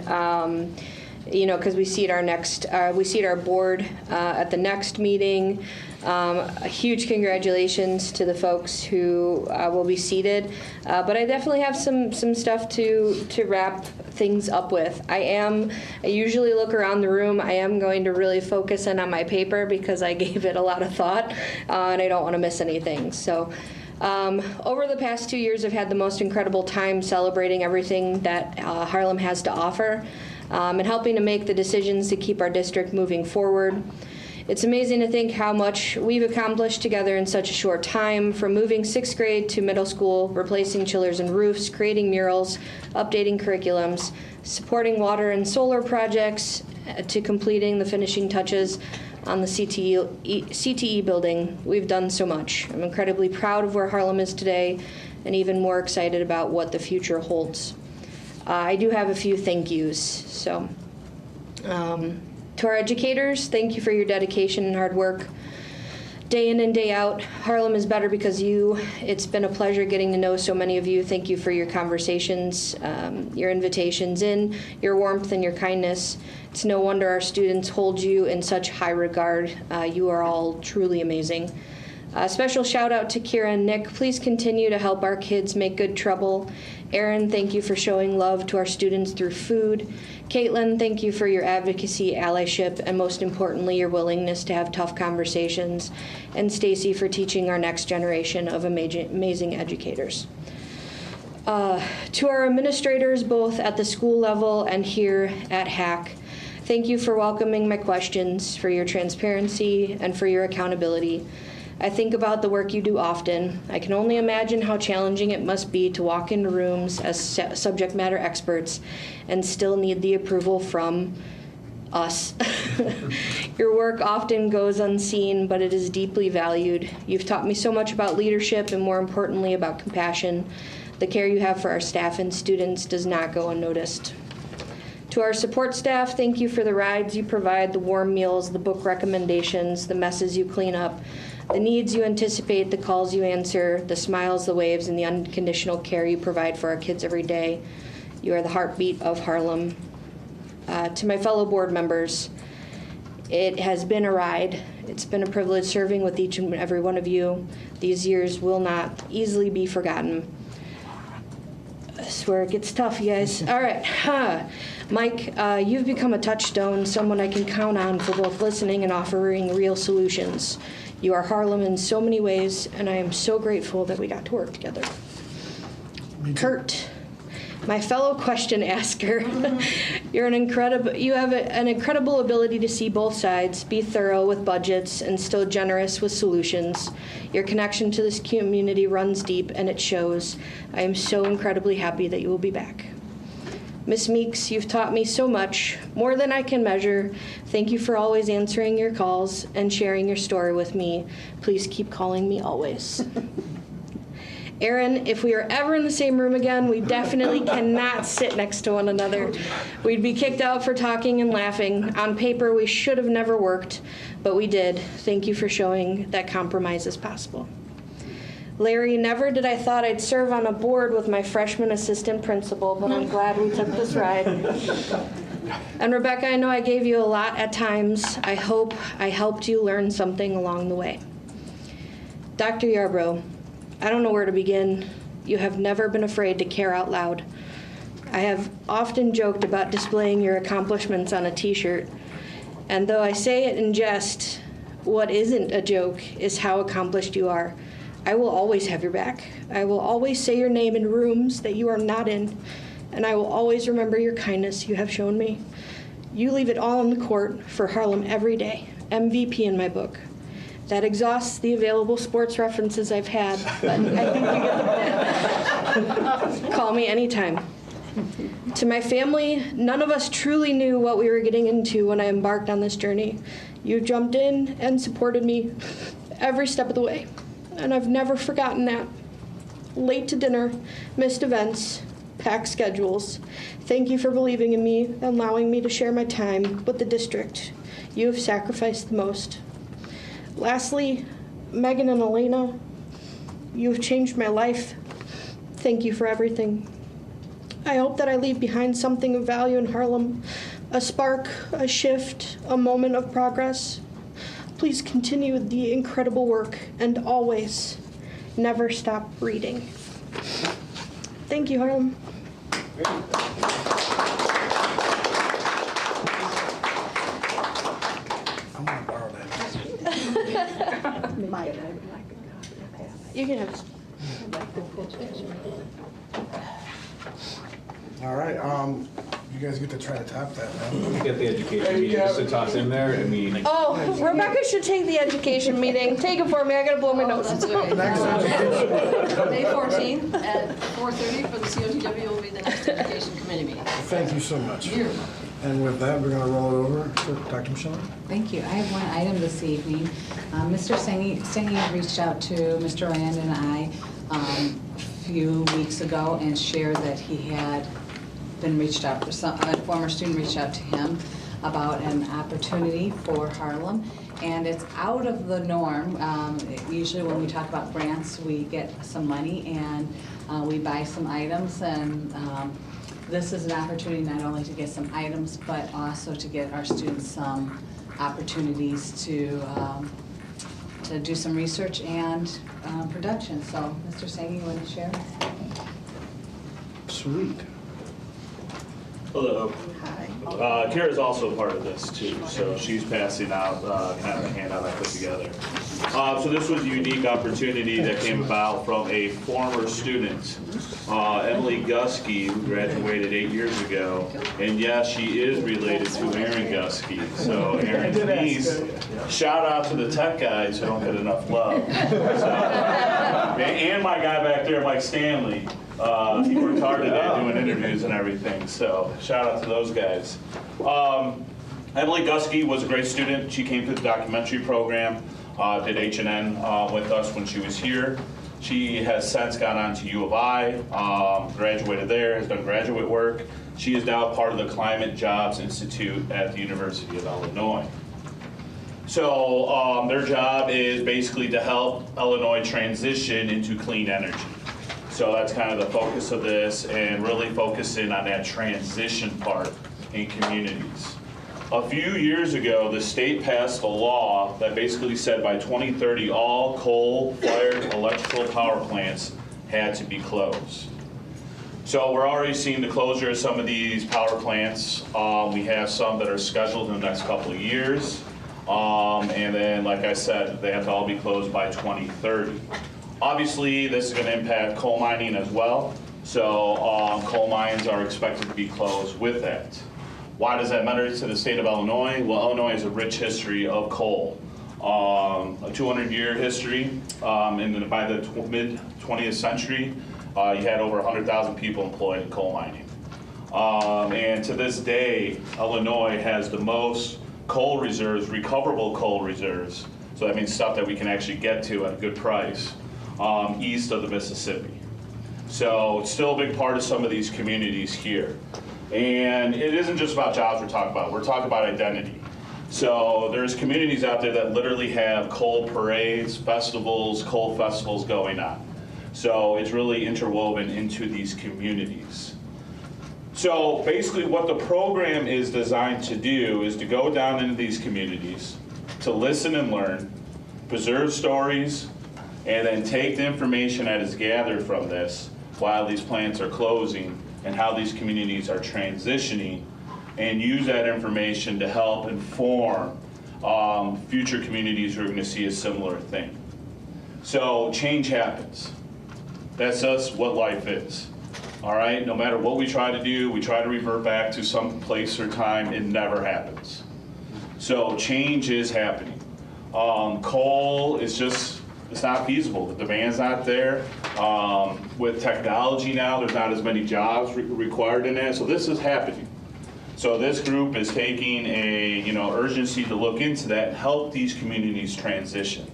because we seat our board at the next meeting. A huge congratulations to the folks who will be seated. But I definitely have some stuff to wrap things up with. I usually look around the room. I am going to really focus in on my paper because I gave it a lot of thought, and I don't want to miss anything. So over the past 2 years, I've had the most incredible time celebrating everything that Harlem has to offer, and helping to make the decisions to keep our district moving forward. It's amazing to think how much we've accomplished together in such a short time, from moving 6th grade to middle school, replacing chillers and roofs, creating murals, updating curriculums, supporting water and solar projects, to completing the finishing touches on the CTE building. We've done so much. I'm incredibly proud of where Harlem is today, and even more excited about what the future holds. I do have a few thank yous. So, to our educators, thank you for your dedication and hard work. Day in and day out, Harlem is better because you. It's been a pleasure getting to know so many of you. Thank you for your conversations, your invitations in, your warmth and your kindness. It's no wonder our students hold you in such high regard. You are all truly amazing. Special shout out to Kira and Nick. Please continue to help our kids make good trouble. Aaron, thank you for showing love to our students through food. Caitlin, thank you for your advocacy, allyship, and most importantly, your willingness to have tough conversations. And Stacy for teaching our next generation of amazing educators. To our administrators, both at the school level and here at HAC, thank you for welcoming my questions, for your transparency, and for your accountability. I think about the work you do often. I can only imagine how challenging it must be to walk into rooms as subject matter experts and still need the approval from us. Your work often goes unseen, but it is deeply valued. You've taught me so much about leadership and, more importantly, about compassion. The care you have for our staff and students does not go unnoticed. To our support staff, thank you for the rides you provide, the warm meals, the book recommendations, the messes you clean up, the needs you anticipate, the calls you answer, the smiles, the waves, and the unconditional care you provide for our kids every day. You are the heartbeat of Harlem. To my fellow board members, it has been a ride. It's been a privilege serving with each and every one of you. These years will not easily be forgotten. That's where it gets tough, you guys. All right. Mike, you've become a touchstone, someone I can count on for both listening and offering real solutions. You are Harlem in so many ways, and I am so grateful that we got to work together. Kurt, my fellow question asker, you have an incredible ability to see both sides, be thorough with budgets, and still generous with solutions. Your connection to this community runs deep, and it shows. I am so incredibly happy that you will be back. Miss Meeks, you've taught me so much, more than I can measure. Thank you for always answering your calls and sharing your story with me. Please keep calling me always. Aaron, if we are ever in the same room again, we definitely cannot sit next to one another. We'd be kicked out for talking and laughing. On paper, we should have never worked, but we did. Thank you for showing that compromise is possible. Larry, never did I thought I'd serve on a board with my freshman assistant principal, but I'm glad we took this ride. And Rebecca, I know I gave you a lot at times. I hope I helped you learn something along the way. Dr. Yarbrough, I don't know where to begin. You have never been afraid to care out loud. I have often joked about displaying your accomplishments on a t-shirt. And though I say it in jest, what isn't a joke is how accomplished you are. I will always have your back. I will always say your name in rooms that you are not in, and I will always remember your kindness you have shown me. You leave it all on the court for Harlem every day. MVP in my book. That exhausts the available sports references I've had, but I think you get the point. Call me anytime. To my family, none of us truly knew what we were getting into when I embarked on this journey. You jumped in and supported me every step of the way. And I've never forgotten that. Late to dinner, missed events, packed schedules. Thank you for believing in me and allowing me to share my time with the district. You have sacrificed the most. Lastly, Megan and Elena, you have changed my life. Thank you for everything. I hope that I leave behind something of value in Harlem, a spark, a shift, a moment of progress. Please continue the incredible work and always never stop reading. Thank you, Harlem. I'm gonna borrow that. You can have. All right, you guys get to try to top that now. We get the education meeting just to toss in there. I mean, Oh, Rebecca should take the education meeting. Take it for me. I gotta blow my nose. That's right. May 14th at 4:30 for the COTW will be the next education committee meeting. Thank you so much. You're And with that, we're gonna roll it over to Dr. Michelle. Thank you. I have one item this evening. Mr. Stengy reached out to Mr. Rand and I a few weeks ago and shared that he had been reached out, a former student reached out to him about an opportunity for Harlem. And it's out of the norm. Usually when we talk about grants, we get some money and we buy some items, and this is an opportunity not only to get some items, but also to get our students some opportunities to do some research and production. So, Mr. Stengy, you want to share? Sweet. Hello. Kara's also part of this too, so she's passing out kind of a handout I put together. So this was a unique opportunity that came about from a former student, Emily Gusky, who graduated 8 years ago. And yes, she is related to Aaron Gusky. So Aaron's niece, shout out to the tech guys who don't get enough love. So, and my guy back there, Mike Stanley. He worked hard today doing interviews and everything, so shout out to those guys. Emily Gusky was a great student. She came through the documentary program, did H&N with us when she was here. She has since gone on to U of I, graduated there, has done graduate work. She is now part of the Climate Jobs Institute at the University of Illinois. So their job is basically to help Illinois transition into clean energy. So that's kind of the focus of this, and really focusing on that transition part in communities. A few years ago, the state passed a law that basically said by 2030, all coal-fired electrical power plants had to be closed. So we're already seeing the closure of some of these power plants. We have some that are scheduled in the next couple of years. And then, like I said, they have to all be closed by 2030. Obviously, this is going to impact coal mining as well. So coal mines are expected to be closed with that. Why does that matter to the state of Illinois? Well, Illinois has a rich history of coal. A 200-year history. By the mid-20th century, you had over 100,000 people employed in coal mining. And to this day, Illinois has the most coal reserves, recoverable coal reserves. So that means stuff that we can actually get to at a good price. East of the Mississippi. So it's still a big part of some of these communities here. And it isn't just about jobs we're talking about. We're talking about identity. So there's communities out there that literally have coal parades, festivals, coal festivals going on. So it's really interwoven into these communities. So basically what the program is designed to do is to go down into these communities, to listen and learn, preserve stories, and then take the information that is gathered from this while these plants are closing and how these communities are transitioning, and use that information to help inform future communities who are going to see a similar thing. So change happens. That's just what life is. All right, no matter what we try to do, we try to revert back to some place or time, it never happens. So change is happening. Coal is just, it's not feasible. The demand's not there. With technology now, there's not as many jobs required in that. So this is happening. So this group is taking a urgency to look into that and help these communities transition.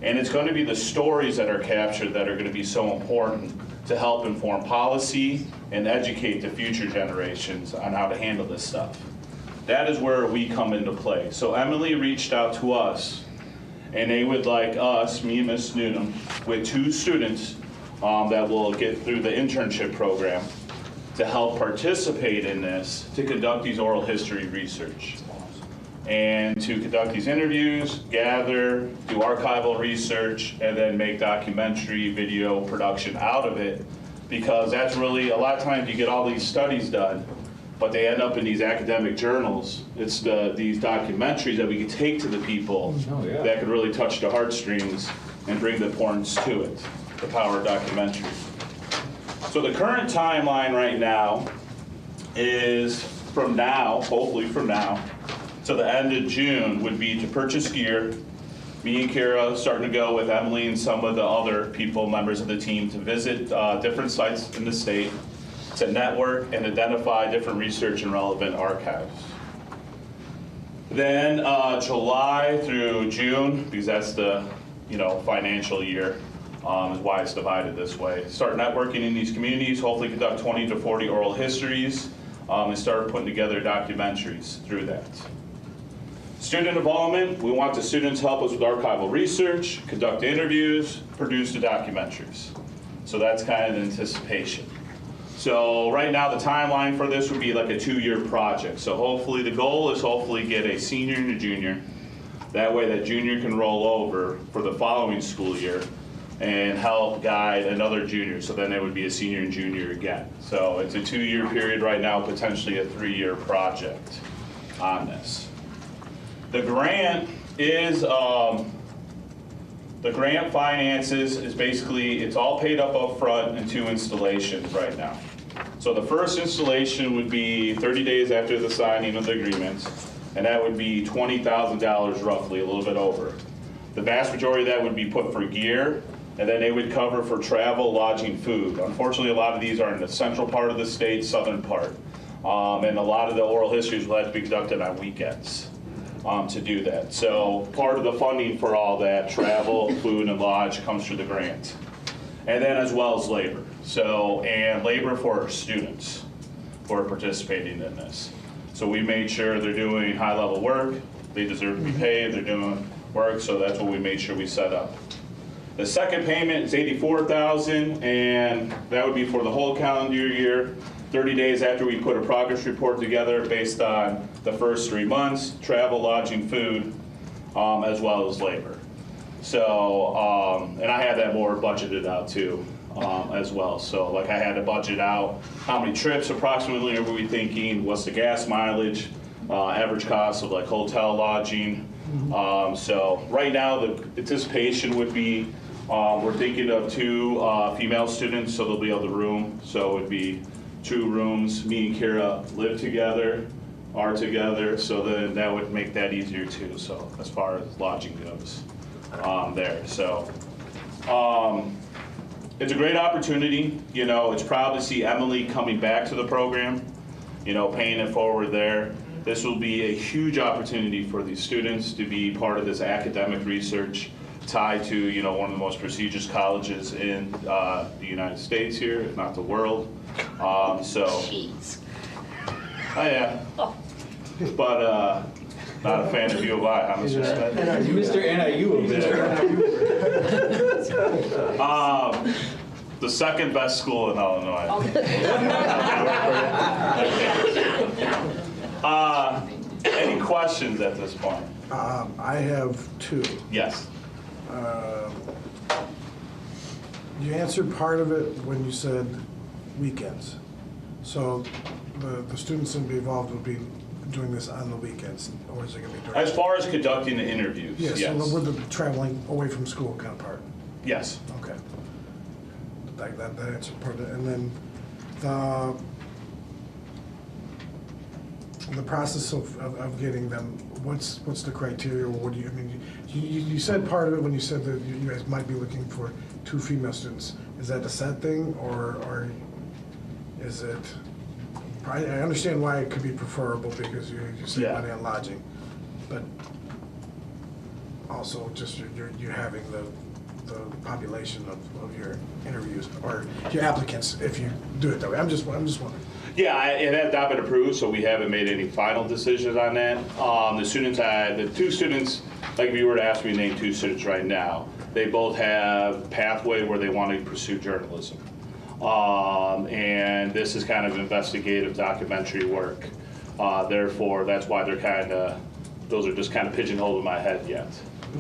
And it's going to be the stories that are captured that are going to be so important to help inform policy and educate the future generations on how to handle this stuff. That is where we come into play. So Emily reached out to us, and they would like us, me and Ms. Noonan, with 2 students, that will get through the internship program to help participate in this, to conduct these oral history research. And to conduct these interviews, gather, do archival research, and then make documentary video production out of it. Because that's really, a lot of times you get all these studies done, but they end up in these academic journals. It's these documentaries that we can take to the people that could really touch the heartstrings and bring the importance to it, the power of documentary. So the current timeline right now is from now, hopefully from now, to the end of June would be to purchase gear. Me and Kara starting to go with Emily and some of the other people, members of the team, to visit different sites in the state, to network and identify different research and relevant archives. Then July through June, because that's the financial year, is why it's divided this way. Start networking in these communities, hopefully conduct 20 to 40 oral histories, and start putting together documentaries through that. Student involvement, we want the students to help us with archival research, conduct interviews, produce the documentaries. So that's kind of the anticipation. So right now the timeline for this would be like a 2-year project. So hopefully the goal is get a senior and a junior. That way that junior can roll over for the following school year and help guide another junior. So then it would be a senior and junior again. So it's a 2-year period right now, potentially a 3-year project on this. The grant is, the grant finances is basically, it's all paid up front in 2 installations right now. So the first installation would be 30 days after the signing of the agreement, and that would be $20,000 roughly, a little bit over. The vast majority of that would be put for gear, and then they would cover for travel, lodging, food. Unfortunately, a lot of these are in the central part of the state, southern part. And a lot of the oral histories will have to be conducted on weekends. To do that. So part of the funding for all that, travel, food, and lodge, comes through the grant. And then as well as labor. So, and labor for our students who are participating in this. So we made sure they're doing high-level work, they deserve to be paid, they're doing work, so that's what we made sure we set up. The second payment is $84,000, and that would be for the whole calendar year. 30 days after we put a progress report together based on the first 3 months, travel, lodging, food, as well as labor. So, and I had that more budgeted out too, as well. So like I had to budget out how many trips approximately are we thinking, what's the gas mileage, average cost of like hotel lodging. So right now the anticipation would be, we're thinking of 2 female students, so they'll be able to room. So it would be 2 rooms, me and Kara live together, are together, so then that would make that easier too, so as far as lodging goes there. So it's a great opportunity. It's proud to see Emily coming back to the program, paying it forward there. This will be a huge opportunity for these students to be part of this academic research tied to one of the most prestigious colleges in the United States here, if not the world. Jeez. Oh yeah. But not a fan of U of I, huh, Mr. Smith? Mr. NIU over there. The second best school in Illinois. Any questions at this point? I have 2. Yes. You answered part of it when you said weekends. So the students that would be involved would be doing this on the weekends, or is it going to be during? As far as conducting the interviews, yes. Yes. So with the traveling away from school kind of part. Yes. Okay. That answered part of it. And then the process of getting them, what's the criteria? What do you, I mean, you said part of it when you said that you guys might be looking for 2 female students. Is that a set thing, or is it, I understand why it could be preferable because you save money on lodging, but also just you're having the population of your interviews or your applicants if you do it that way. I'm just wondering. Yeah, it had not been approved, so we haven't made any final decisions on that. The 2 students, like if you were to ask me to name 2 students right now, they both have pathway where they want to pursue journalism. And this is kind of investigative documentary work. Therefore, that's why those are just kind of pigeonholed in my head yet.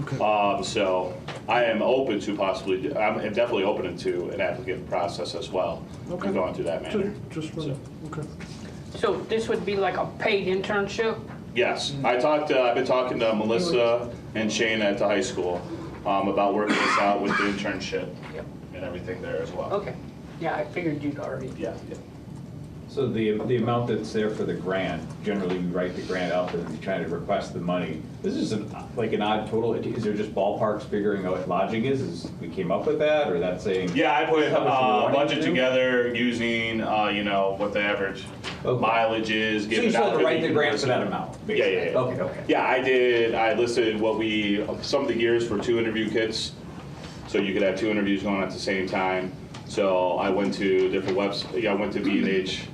Okay. So I am open to I'm definitely open to an applicant process as well. Okay. Going through that manner. Just okay. So this would be like a paid internship? Yes, I've been talking to Melissa and Shane at the high school about working this out with the internship and everything there as well. Okay. Yeah, I figured you'd already. Yeah. So the amount that's there for the grant, generally you write the grant up and you try to request the money. This is like an odd total. Is there just ballparks figuring out what lodging is we came up with that, or that's saying? Yeah, I put how much a budget together using, what the average mileage is. So you still have to write the grant for that amount, basically? Yeah. Okay. Yeah, I listed some of the gears for 2 interview kits, so you could have 2 interviews going at the same time. So I went to different websites. I went to B&H,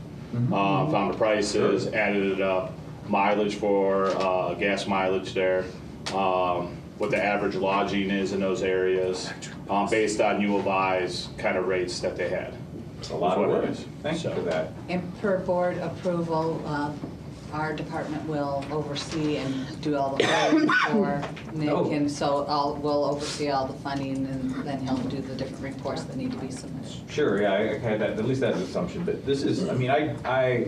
found the prices, added it up, mileage for gas mileage there, what the average lodging is in those areas, based on U of I's kind of rates that they had. It's a lot of work. Thank you for that. And per board approval, our department will oversee and do all the funding for Nick, and so we'll oversee all the funding, and then he'll do the different reports that need to be submitted. Sure, yeah, I had that, at least that's an assumption, but this is, I mean, I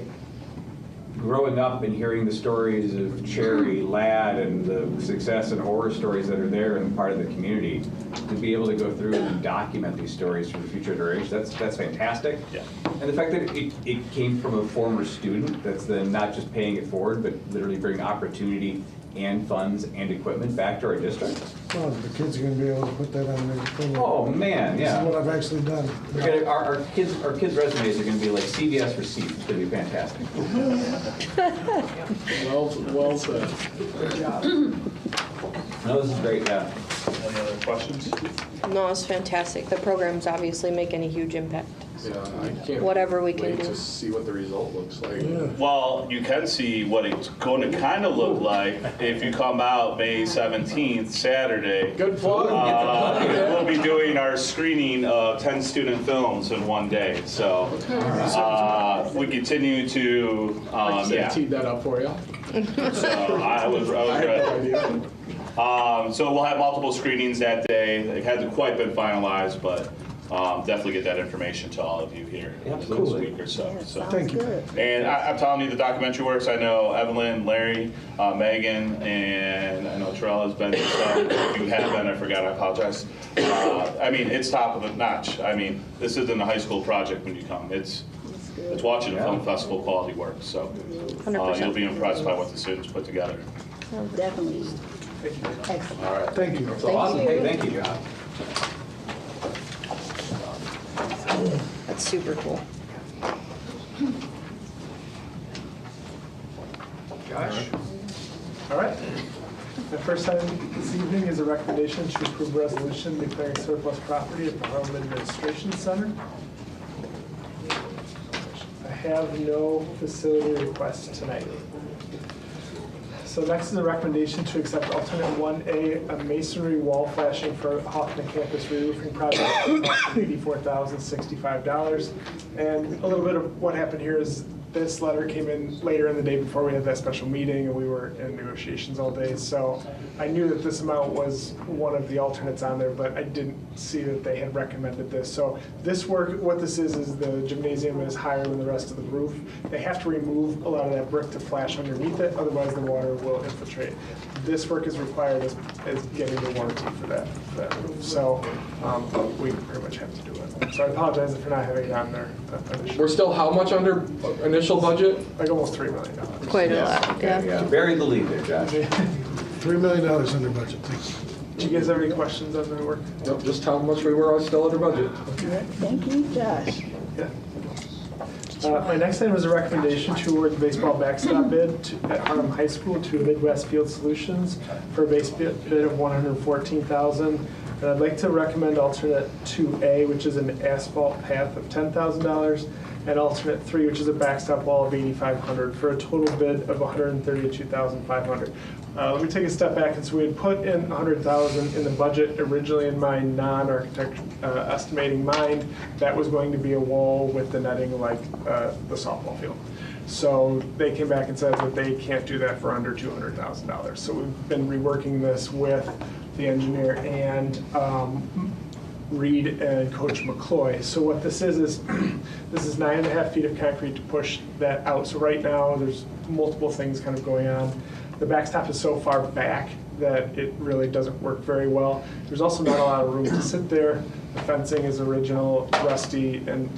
growing up and hearing the stories of Cherry, Ladd, and the success and horror stories that are there and part of the community, to be able to go through and document these stories for the future generations, that's fantastic. Yeah. And the fact that it came from a former student, that's then not just paying it forward, but literally bringing opportunity and funds and equipment back to our district. Well, the kids are gonna be able to put that on their thing. Oh, man, yeah. This is what I've actually done. Our kids' resumes are gonna be like CVS receipts. It's gonna be fantastic. Well said. Good job. No, this is great, yeah. Any other questions? No, it's fantastic. The program's obviously making a huge impact. Yeah, I can't Whatever we can wait do. to see what the result looks like. Well, you can see what it's going to kind of look like if you come out May 17th, Saturday. Good plug. We'll be doing our screening of 10 student films in one day. So we continue to, I teed that up for you. So I was ready. So we'll have multiple screenings that day. It hasn't quite been finalized, but definitely get that information to all of you here in the next week or so. Thank you. And I'm telling you, the documentary works. I know Evelyn, Larry, Megan, and I know Terrell has been. If you have been, I forgot. I apologize. I mean, it's top of the notch. I mean, this isn't a high school project when you come. It's watching a film festival quality work. So 100%. you'll be impressed by what the students put together. Definitely. Excellent. All right. Thank you. That's awesome. Hey, thank you, John. That's super cool. Josh? All right. The first item this evening is a recommendation to approve a resolution declaring surplus property at the Harlem Administration Center. I have no facility requests tonight. So next is a recommendation to accept alternate 1A, a masonry wall flashing for Hoffman Campus re-roofing project for $84,065. And a little bit of what happened here is this letter came in later in the day before we had that special meeting, and we were in negotiations all day. So I knew that this amount was one of the alternates on there, but I didn't see that they had recommended this. So this work, what this is the gymnasium is higher than the rest of the roof. They have to remove a lot of that brick to flash underneath it, otherwise the water will infiltrate. This work is required as getting the warranty for that roof. So we pretty much have to do it. So I apologize if you're not having it on there. We're still how much under initial budget? Like almost $3 million. Quite a lot, yeah. Bury the lead there, Josh. $3 million under budget, thank you. Do you guys have any questions on the work? Nope, just how much we were still under budget. Okay. Thank you, Josh. Yeah. My next item is a recommendation to award the baseball backstop bid at Harlem High School to Midwest Field Solutions for a base bid of $114,000. And I'd like to recommend alternate 2A, which is an asphalt path of $10,000, and alternate 3, which is a backstop wall of $8,500, for a total bid of $132,500. Let me take a step back, and so we had put in $100,000 in the budget originally in my non-architect estimating mind. That was going to be a wall with the netting like the softball field. So they came back and said that they can't do that for under $200,000. So we've been reworking this with the engineer and Reed and Coach McCloy. So what this is this is 9.5 feet of concrete to push that out. So right now there's multiple things kind of going on. The backstop is so far back that it really doesn't work very well. There's also not a lot of room to sit there. The fencing is original, rusty, and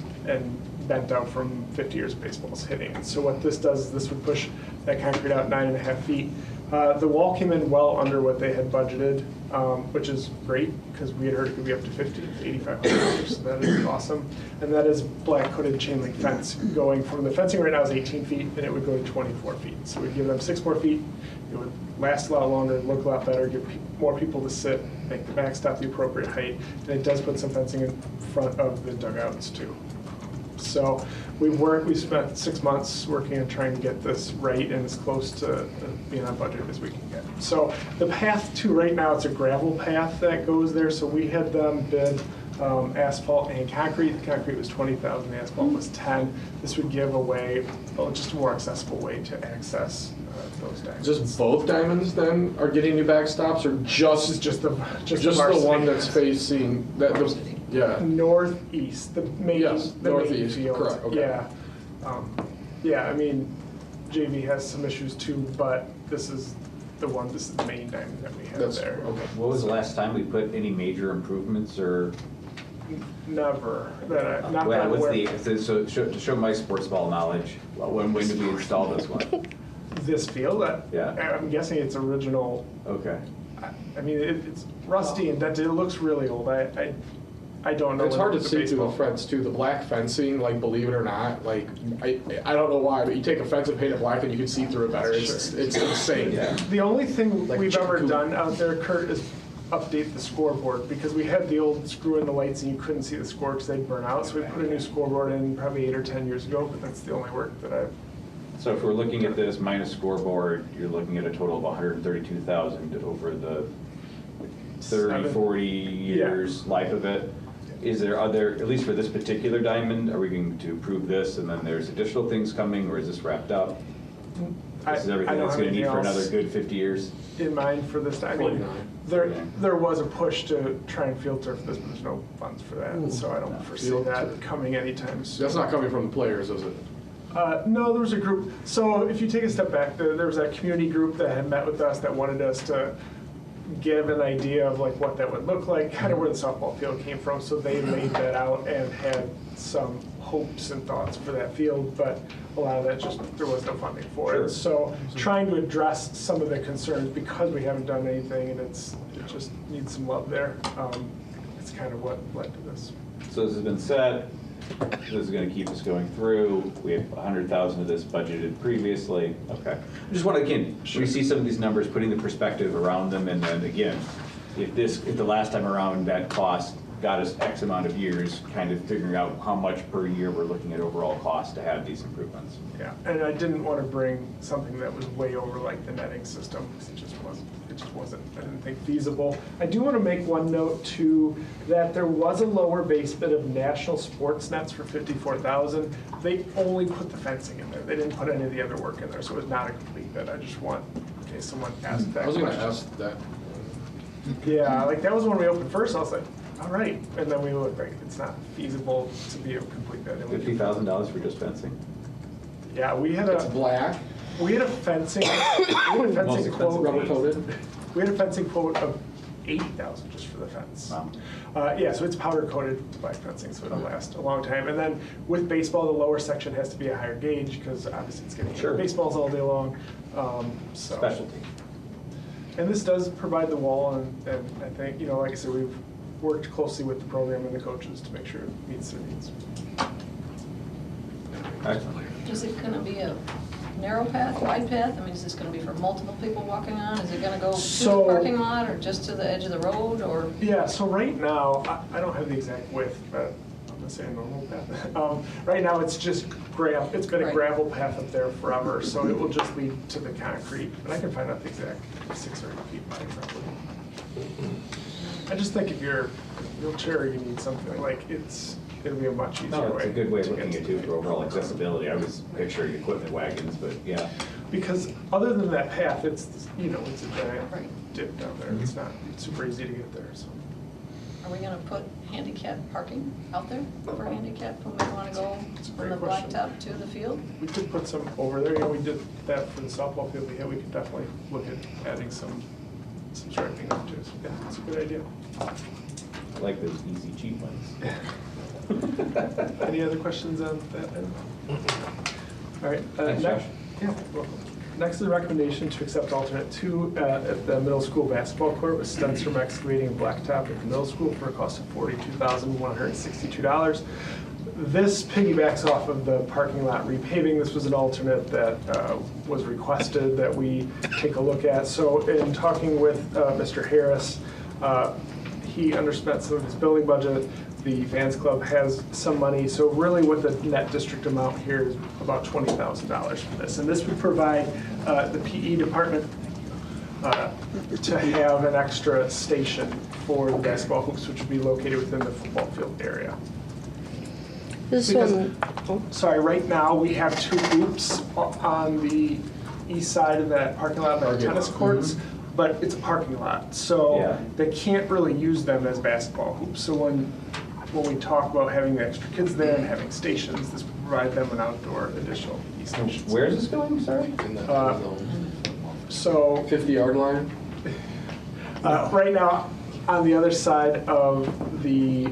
bent out from 50 years of baseballs hitting it. So what this does is this would push that concrete out 9.5 feet. The wall came in well under what they had budgeted, which is great because we had heard it could be up to $8,500, so that is awesome. And that is black coated chain link fence going from the fencing right now is 18 feet and it would go to 24 feet. So we'd give them 6 more feet. It would last a lot longer, look a lot better, give more people to sit, make the backstop the appropriate height, and it does put some fencing in front of the dugouts too. So we spent 6 months working on trying to get this right and as close to being on budget as we can get. So the path to right now, it's a gravel path that goes there. So we had them bid asphalt and concrete. The concrete was $20,000, the asphalt was $10,000. This would give away just a more accessible way to access those diamonds. Just both diamonds then are getting new backstops, or just the one that's facing that? Yeah. Northeast, the main, yes, the northeast, main field. correct, okay. Yeah. Yeah, I mean, JV has some issues too, but this is the main diamond that we have there. Okay. What was the last time we put any major improvements or? Never. Not Well, that I'm aware of. to show my sports ball knowledge, when did we install this one? This field? Yeah. I'm guessing it's original. Okay. I mean, it's rusty and dented. It looks really old. I don't know. It's hard to the see through the baseball. fence too. The black fencing, like believe it or not, like I don't know why, but you take a fence and paint it black and you can see through it better. It's insane. Yeah. The only thing Like we've ever Chick-fil-A. done out there, Kurt, is update the scoreboard because we had the old screw in the lights and you couldn't see the score because they'd burn out. So we put a new scoreboard in probably 8 or 10 years ago, but that's the only work that I've. So if we're looking at this minus scoreboard, you're looking at a total of 132,000 over the 30, 40 years life of it. Are there, at least for this particular diamond, are we going to approve this and then there's additional things coming, or is this wrapped up? This is everything that's going to need for another good 50 years? In mind for this. I mean, there was a push to try and field turf this, but there's no funds for that, so I don't foresee that coming anytime soon. That's not coming from the players, is it? No, there was a group. So if you take a step back, there was that community group that had met with us that wanted us to give an idea of like what that would look like, kind of where the softball field came from. So they laid that out and had some hopes and thoughts for that field, but a lot of that there was no funding for it. So trying to address some of the concerns because we haven't done anything and it just needs some love there. It's kind of what led to this. So this has been said. This is going to keep us going through. We have 100,000 of this budgeted previously. Okay. I just want to, again, we see some of these numbers, putting the perspective around them, and then again, if the last time around that cost got us X amount of years, kind of figuring out how much per year we're looking at overall cost to have these improvements. Yeah, and I didn't want to bring something that was way over like the netting system because it just wasn't, I didn't think feasible. I do want to make one note too, that there was a lower base bid of national sports nets for $54,000. They only put the fencing in there. They didn't put any of the other work in there, so it was not a complete bid. I just want, in case someone asked that I was going to question. ask that. Yeah, like that was when we opened first. I was like, all right, and then we looked like it's not feasible to be a complete bid. $50,000 for just fencing? Yeah, we had It's black. We had a fencing quote. Rubber coated. We had a fencing quote of $80,000 just for the fence. Wow. Yeah, so it's powder coated black fencing, so it'll last a long time. And then with baseball, the lower section has to be a higher gauge because obviously it's getting baseballs all day long. So. Specialty. And this does provide the wall, and I think, like I said, we've worked closely with the program and the coaches to make sure it meets their needs. Excellent. Is it gonna be a narrow path, wide path? I mean, is this gonna be for multiple people walking on? Is it gonna go to the So- parking lot or just to the edge of the road or? Yeah, so right now, I don't have the exact width, but I'm gonna say a normal path. Right now, it's just gravel, it's been a Right. gravel path up there forever, so it will just lead to the concrete. And I can find out the exact 6 or 8 feet wide probably. I just think if you're a wheelchair, you need something, like, it'll be a much easier way. No, it's a good way of to looking get at to it too for overall accessibility. I was picturing equipment wagons, but yeah. Because other than that path, it's, it's a giant dip down there. It's not super easy to get there, so. Are we gonna put handicap parking out there for handicap when we wanna go from the great question. blacktop to the field? We could put some over there, we did that for the softball field, we could definitely look at adding some striping up too. So, yeah, it's a good idea. I like those easy, cheap ones. Any other questions on that item? All right. Thanks, next- Josh. Yeah, you're welcome. Next is a recommendation to accept alternate 2 at the middle school basketball court with Stenstrom Excavating and Blacktop at the middle school for a cost of $42,162. This piggybacks off of the parking lot repaving. This was an alternate that was requested that we take a look at. So in talking with Mr. Harris, he underspent some of his building budget. The Fans Club has some money, so really what the net district amount here is about $20,000 for this. And this would provide the PE department to have an extra station for the basketball hoops, which would be located within the football field area. This Because- one, Sorry, right now, we have 2 hoops on the east side of that parking lot by the tennis courts, but it's a parking lot, so Yeah. they can't really use them as basketball hoops. So when we talk about having the extra kids there and having stations, this would provide them an outdoor additional PE station. Where is this going, sorry? So 50-yard line? right now, on the other side of the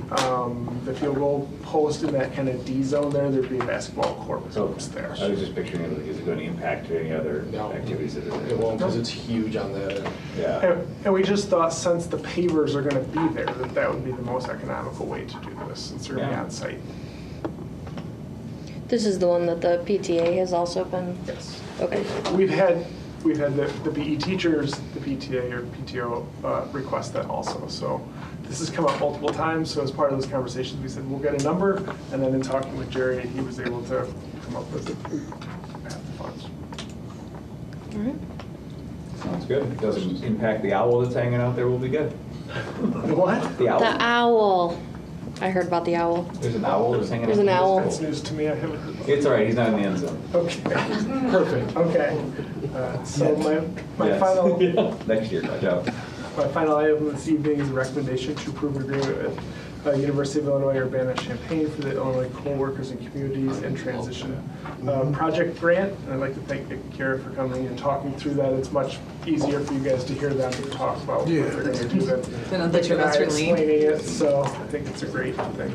field goal post in that kind of D zone there'd be a basketball court with hoops there. I was just picturing, is it going to impact any other No. activities that are there? It won't, because it's huge on that end. Yeah. And we just thought since the pavers are going to be there, that would be the most economical way to do this, since they're going to be Yeah. on site. this is the one that the PTA has also been, Yes. okay. We've had the PE teachers, the PTA or PTO request that also. So this has come up multiple times. So as part of those conversations, we said we'll get a number, and then in talking with Jerry, he was able to come up with half the funds. All right. Sounds good. If it doesn't impact the owl that's hanging out there, we'll be good. The what? The owl. The owl. I heard about the owl. There's an owl that's hanging out. There's an owl. That's news to me. I haven't heard about It's all right, he's not in the end zone. Okay. Perfect. Okay. So my Yes. final Next year, watch out. My final item this evening is a recommendation to approve an agreement with University of Illinois Urbana-Champaign for the Illinois Coal Workers and Communities and Transition Project Grant. And I'd like to thank Nick and Kara for coming and talking through that. It's much easier for you guys to hear them talk about what they're going to do than Then Nick and I that's your lead. explaining it. So I think it's a great thing.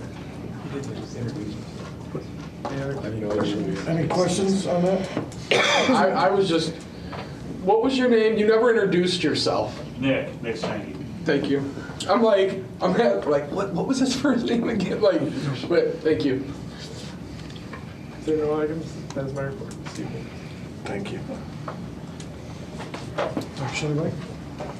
Any other questions? Any questions on that? I was just, what was your name? You never introduced yourself. Nick Stange. Thank you. I'm like, what was his first name again? But thank you. Is there no items? That is my report this evening. Thank you. Dr. Shelley?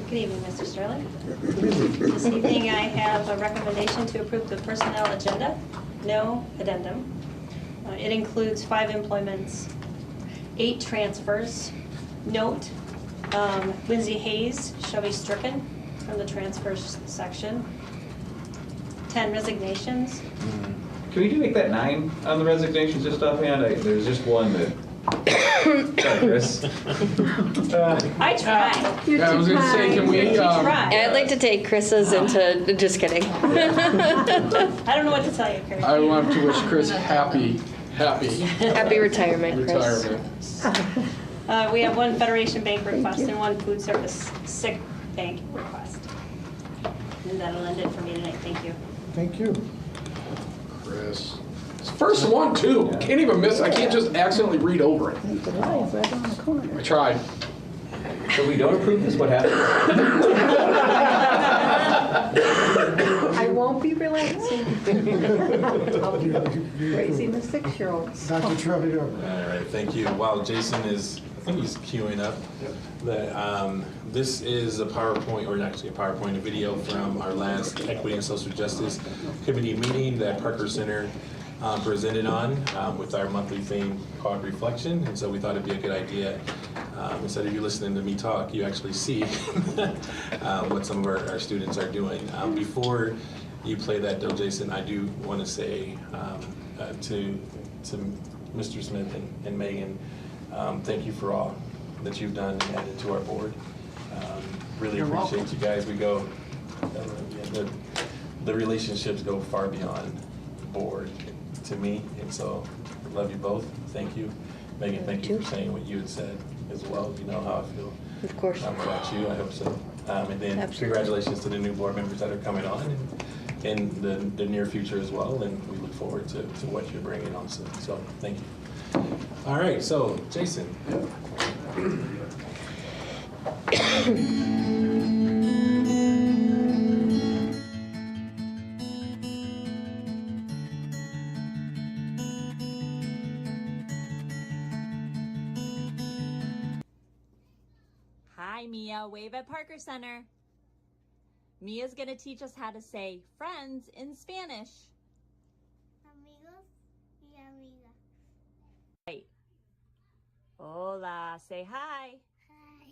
Good evening, Mr. Sterling. This evening, I have a recommendation to approve the personnel agenda. No addendum. It includes 5 employments, 8 transfers. Note, Lindsay Hayes shall be stricken from the transfers section. 10 resignations. Can we make that 9 on the resignations just offhand? There's just one that. Chris. I tried. I was gonna say, can we? I'd like to take Chris's into, just kidding. I don't know what to tell you, Chris. I want to wish Chris happy Happy retirement, Chris. retirement. We have 1 Federation Bank request and 1 food service sick bank request. And that'll end it for me tonight. Thank you. Thank you. Chris. It's the first one too. Can't even miss. I can't just accidentally read over it. I tried. So we don't approve this, what happens? I won't won't be relaxing. I'll be raising the 6-year-olds. Dr. Trevino. All right, thank you. While Jason is, I think he's queuing up, this is a PowerPoint, or actually a PowerPoint, a video from our last Equity and Social Justice Committee meeting that Parker Center presented on with our monthly theme called Reflection. And so we thought it'd be a good idea, instead of you listening to me talk, you actually see what some of our students are doing. Before you play that though, Jason, I do want to say to Mr. Smith and Megan, thank you for all that you've done and added to our board. Really You're appreciate welcome. you guys. We go, the relationships go far beyond board to me, and so I love you both. Thank you. Megan, thank you for saying what you had said as well. You know how I feel. Of course. About you, I hope so. And then Absolutely. congratulations to the new board members that are coming on in the near future as well, and we look forward to what you're bringing also. So thank you. All right, so Jason. Hi, Mia. Wave at Parker Center. Mia's going to teach us how to say friends in Spanish. Amigos y amigas. Right. Hola. Say hi. Hi.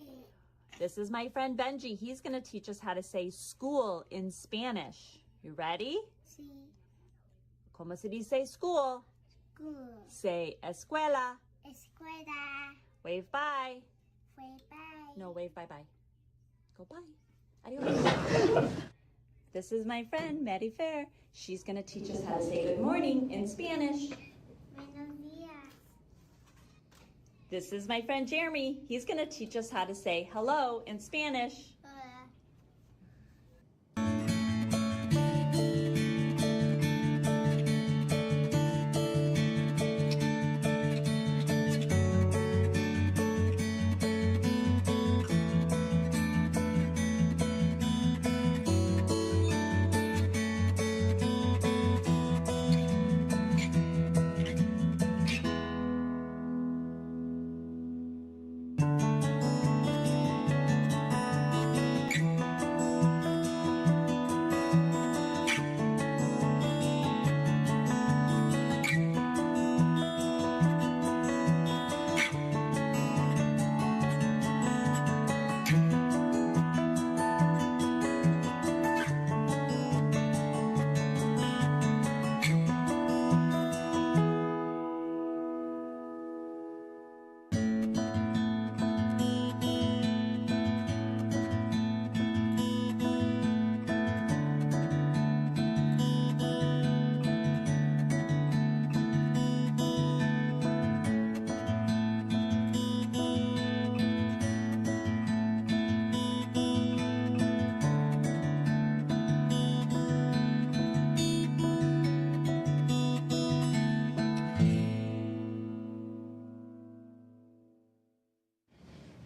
This is my friend Benji. He's going to teach us how to say school in Spanish. You ready? Sí. ¿Cómo se dice school? School. Say escuela. Escuela. Wave bye. Wave bye. No, wave bye-bye. Go bye. Adios. This is my friend, Maddie Fair. She's going to teach us how to say good morning in Spanish. Buenos días. This is my friend, Jeremy. He's going to teach us how to say hello in Spanish. Hola.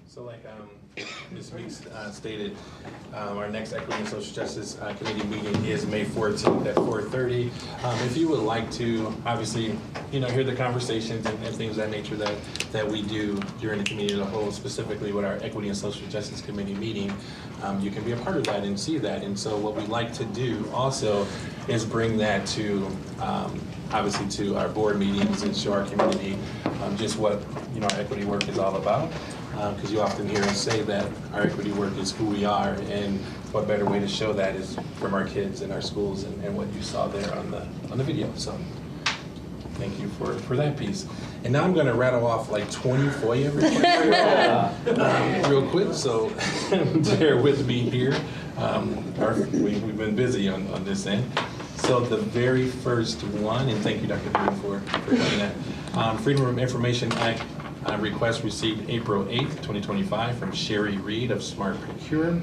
So like Ms. Meeks stated, our next Equity and Social Justice Committee meeting is May 14th at 4:30. If you would like to, obviously, hear the conversations and things of that nature that we do during the committee as a whole, specifically with our Equity and Social Justice Committee meeting, you can be a part of that and see that. And so what we'd like to do also is bring that to, obviously, to our board meetings and show our community just what our equity work is all about. Because you often hear us say that our equity work is who we are, and what better way to show that is from our kids and our schools and what you saw there on the video. So thank you for that piece. And now I'm going to rattle off like 20 FOIA requests real quick, so bear with me here. We've been busy on this end. So the very first one, and thank you, Dr. Green, for doing that. Freedom of Information Act request received April 8th, 2025 from Sherry Reed of Smart Procure,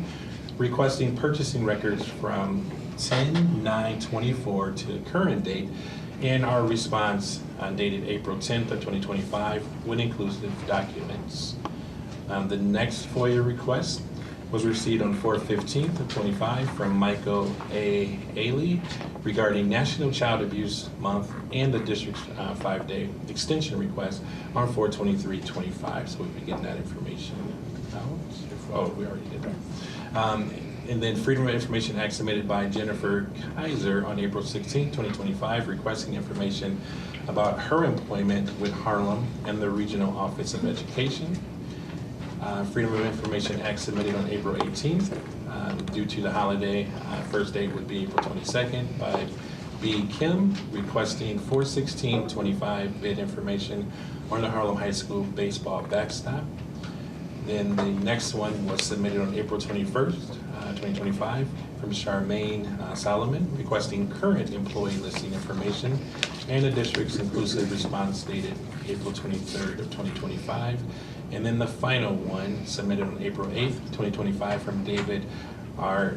requesting purchasing records from 10/9/24 to current date, and our response dated April 10th of 2025 with inclusive documents. The next FOIA request was received on 4/15 of '25 from Michael A. Ailey regarding National Child Abuse Month and the district's 5-day extension request on 4/23/25. So we'll be getting that information out. Oh, we already did that. And then Freedom of Information Act submitted by Jennifer Kaiser on April 16, 2025, requesting information about her employment with Harlem and the Regional Office of Education. Freedom of Information Act submitted on April 18th. Due to the holiday, first date would be April 22nd by B. Kim, requesting 4/16/25 bid information on the Harlem High School baseball backstop. Then the next one was submitted on April 21st, 2025 from Charmaine Solomon, requesting current employee listing information and the district's inclusive response dated April 23rd of 2025. And then the final one submitted on April 8th, 2025 from David R.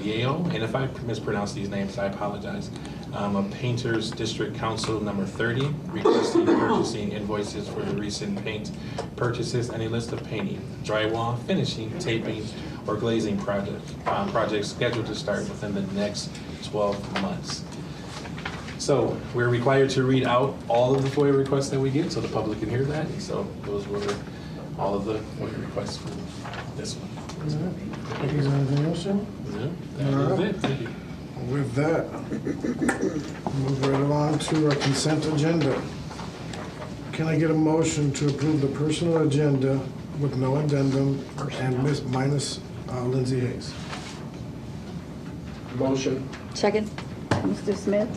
Yale. And if I mispronounce these names, I apologize. Of Painters District Council number 30, requesting purchasing invoices for the recent paint purchases and a list of painting, drywall, finishing, taping, or glazing projects scheduled to start within the next 12 months. So we're required to read out all of the FOIA requests that we get so the public can hear that. And so those were all of the FOIA requests for this one. Is there anything else, Jim? No, that was it. Thank you. With that, move right along to our consent agenda. Can I get a motion to approve the personal agenda with no addendum and minus Lindsay Hayes? Motion. Second. Mr. Smith?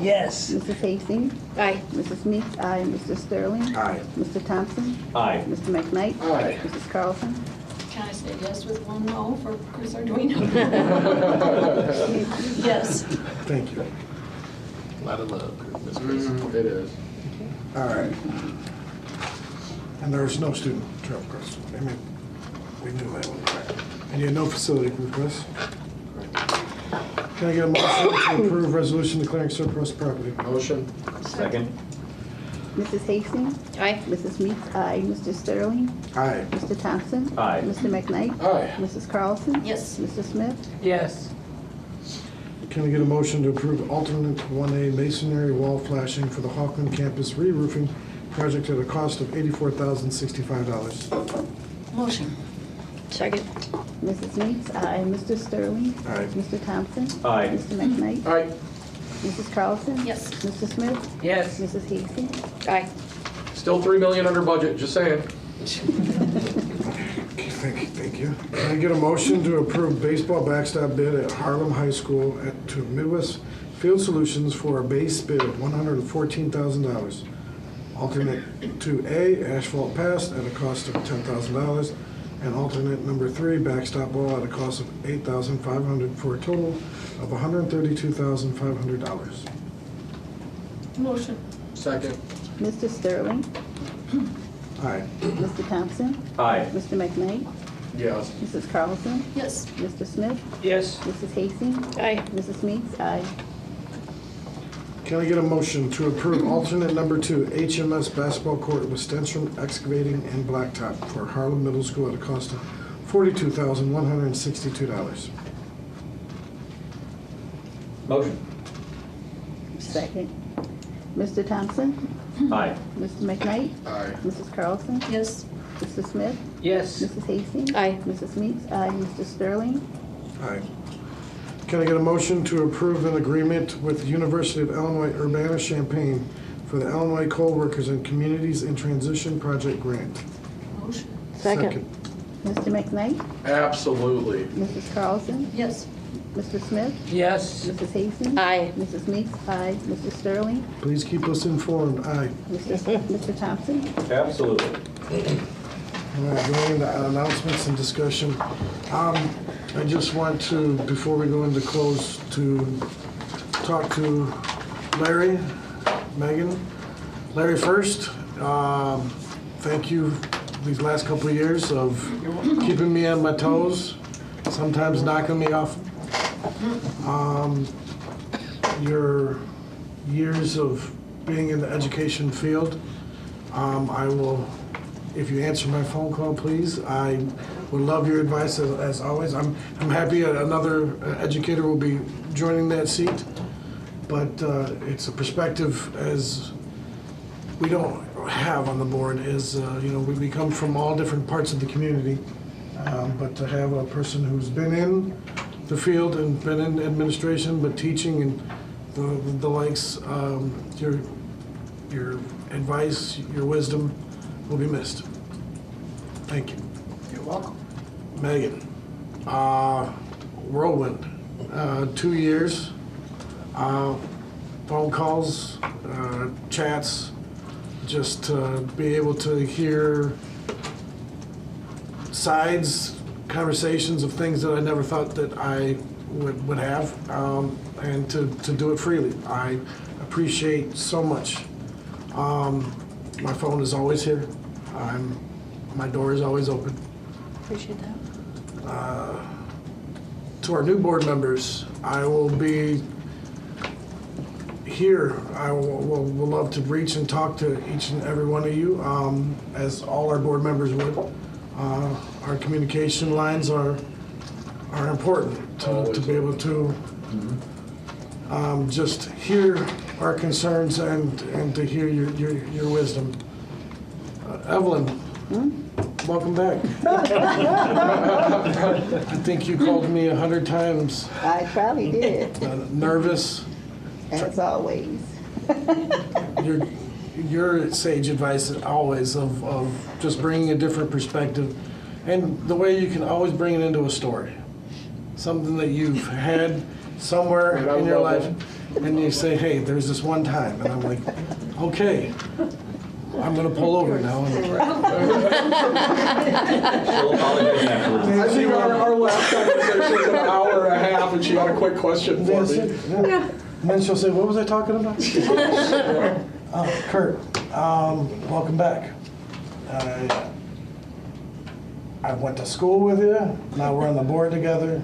Yes. Mrs. Hastings? Aye. Mrs. Meeks? Aye. Mr. Sterling? Aye. Mr. Thompson? Aye. Mr. McKnight? Aye. Mrs. Carlson? Can I say yes with one no for Chris Arduino? Yes. Thank you. A lot of love, Ms. Chris. It is. All right. And there's no student travel costs. I mean, we knew that one. And you had no facility requests. Can I get a motion to approve resolution declaring surplus property? Motion. Second? Mrs. Hastings? Aye. Mrs. Meeks? Aye. Mr. Sterling? Aye. Mr. Thompson? Aye. Mr. McKnight? Aye. Mrs. Carlson? Yes. Mr. Smith? Yes. Can I get a motion to approve alternate 1A masonry wall flashing for the Hawkland campus re-roofing project at a cost of $84,065? Motion. Second. Mrs. Meeks? Aye. Mr. Sterling? Aye. Mr. Thompson? Aye. Mr. McKnight? Aye. Mrs. Carlson? Yes. Mr. Smith? Yes. Mrs. Hastings? Aye. Still $3 million under budget, just saying. Thank you. Can I get a motion to approve baseball backstop bid at Harlem High School to Midwest Field Solutions for a base bid of $114,000? Alternate 2A, asphalt pass at a cost of $10,000. And alternate number 3, backstop wall at a cost of $8,500 for a total of $132,500. Motion. Second. Mr. Sterling? Aye. Mr. Thompson? Aye. Mr. McKnight? Yes. Mrs. Carlson? Yes. Mr. Smith? Yes. Mrs. Hastings? Aye. Mrs. Meeks? Aye. Can I get a motion to approve alternate number 2, HMS basketball court with Stenstrom excavating and blacktop for Harlem Middle School at a cost of $42,162? Motion? Second. Mr. Thompson? Aye. Mr. McKnight? Aye. Mrs. Carlson? Yes. Mr. Smith? Yes. Mrs. Hastings? Aye. Mrs. Meeks? Aye. Mr. Sterling? Aye. Can I get a motion to approve an agreement with the University of Illinois Urbana-Champaign for the Illinois Coal Workers and Communities in Transition Project Grant? Motion. Second. Mr. McKnight? Absolutely. Mrs. Carlson? Yes. Mr. Smith? Yes. Mrs. Hastings? Aye. Mrs. Meeks? Aye. Mr. Sterling? Please keep us informed. Aye. Mr. Thompson? Absolutely. All right, going into announcements and discussion. I just want to, before we go into close, to talk to Larry, Megan. Larry first, thank you these last couple of years of keeping me on my toes, sometimes knocking me off. Your years of being in the education field, I will if you answer my phone call, please. I would love your advice as always. I'm happy another educator will be joining that seat, but it's a perspective as we don't have on the board is, we come from all different parts of the community, but to have a person who's been in the field and been in administration, but teaching and the likes, your advice, your wisdom will be missed. Thank you. You're welcome. Megan, whirlwind, 2 years, phone calls, chats, just to be able to hear sides, conversations of things that I never thought that I would have, and to do it freely. I appreciate so much. My phone is always here. My door is always open. Appreciate that. To our new board members, I will be here. I will love to reach and talk to each and every one of you, as all our board members would. Our communication lines are important to be able to just hear our concerns and to hear your wisdom. Evelyn, welcome back. I think you called me 100 times. I probably did, Nervous. as always. Your sage advice always of just bringing a different perspective, and the way you can always bring it into a story, something that you've had somewhere in your life, and you say, hey, there's this one time, and I'm like, okay, I'm gonna pull over now. She'll apologize afterwards. I think our last conversation was an hour and a half, and she had a quick question for me. And then she'll say, what was I talking about? Kurt, welcome back. I went to school with you, now we're on the board together.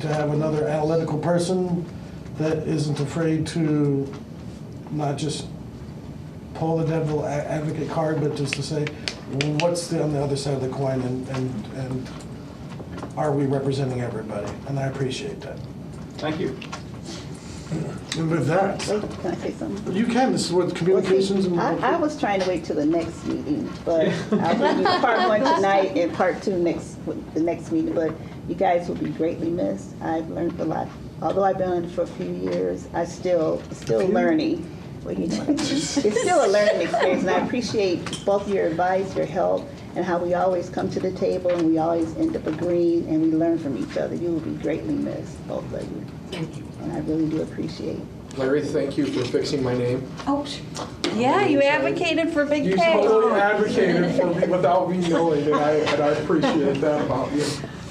To have another analytical person that isn't afraid to not just pull the devil advocate card, but just to say, what's on the other side of the coin, and are we representing everybody? And I appreciate that. Thank you. And with that, Wait, can I say something? you can. This is what communications and. I was trying to wait till the next meeting, but I'll give you part one tonight and part two the next meeting, but you guys will be greatly missed. I've learned a lot. Although I've been on it for a few years, I still learning. Well, you know what I mean. It's still a learning experience, and I appreciate both your advice, your help, and how we always come to the table and we always end up agreeing and we learn from each other. You will be greatly missed, both of you. Thank you. And I really do appreciate it. Larry, thank you for fixing my name. Oh, yeah, you advocated for Big You K. totally advocated for me without me knowing, and I appreciate that about you.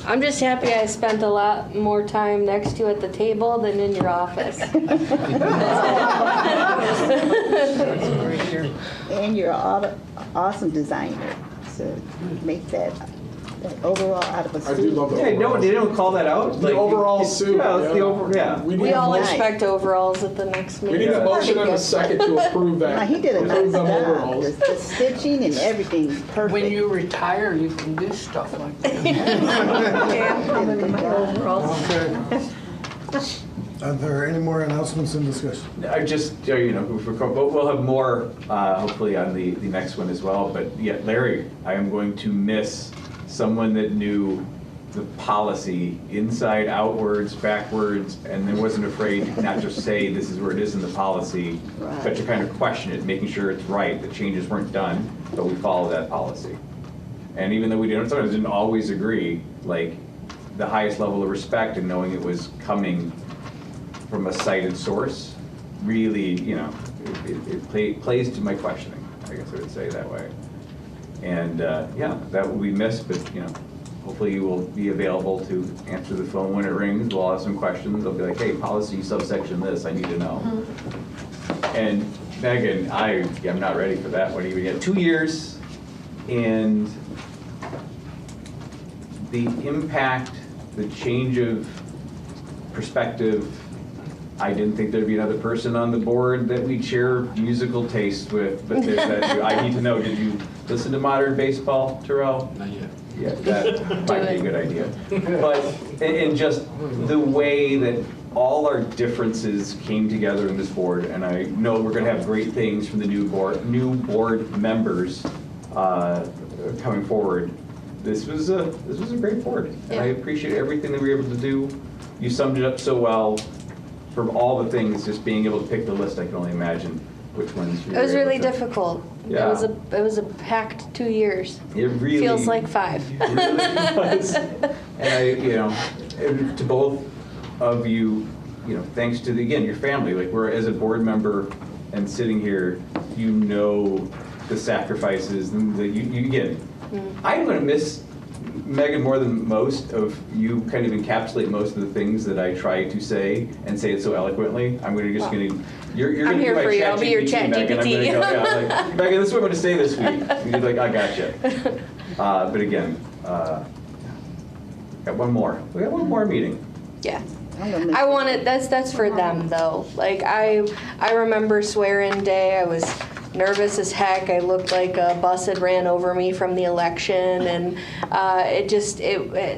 I'm just happy I spent a lot more time next to you at the table than in your office. And you're an awesome designer to make that overall out of a suit. I do love the Yeah, no, they don't call that out. The overall it's- suit. Yeah, it's the yeah. We all expect overalls at the next We meeting. need a motion and a second to approve that. He did a nice Approve them job. overalls. The stitching and everything is perfect. When you retire, you can do stuff like that. Okay. Are there any more announcements in discussion? I just, we'll have more hopefully on the next one as well. But yeah, Larry, I am going to miss someone that knew the policy inside, outwards, backwards, and then wasn't afraid to not just say this is where it is in the policy, but to kind of question it, making sure it's right, the changes weren't done, but we follow that policy. And even though we sometimes didn't always agree, like the highest level of respect and knowing it was coming from a cited source, really, it plays to my questioning, I guess I would say that way. And yeah, that will be missed, but hopefully you will be available to answer the phone when it rings. We'll have some questions. They'll be like, hey, policy subsection this, I need to know. And Megan, I'm not ready for that one even yet. 2 years, and the impact, the change of perspective, I didn't think there'd be another person on the board that we'd share musical tastes with, but there's that. I need to know, did you listen to modern baseball, Terrell? Not yet. Yeah, that might be a good idea. But, and just the way that all our differences came together in this board, and I know we're gonna have great things from the new board members coming forward. This was a great board, and I appreciate everything that we were able to do. You summed it up so well. From all the things, just being able to pick the list, I can only imagine which ones. It was really difficult. Yeah. It was a packed 2 years. It really feels like 5. It really was. And and to both of you, thanks to again your family. Like we're as a board member and sitting here, the sacrifices that you get. I'm going to miss Megan more than most of you. Kind of encapsulate most of the things that I try to say and say it so eloquently. I'm going to you're I'm going to here be my for you. I'll be your Megan. I'm going to ChatGPT. go, like, Megan, this is what I'm going to say this week. And you're like, I gotcha. But again, got one more. We got one more meeting. Yeah. I want it. That's for them though. Like I remember swear-in day. I was nervous as heck. I looked like a bus had ran over me from the election, and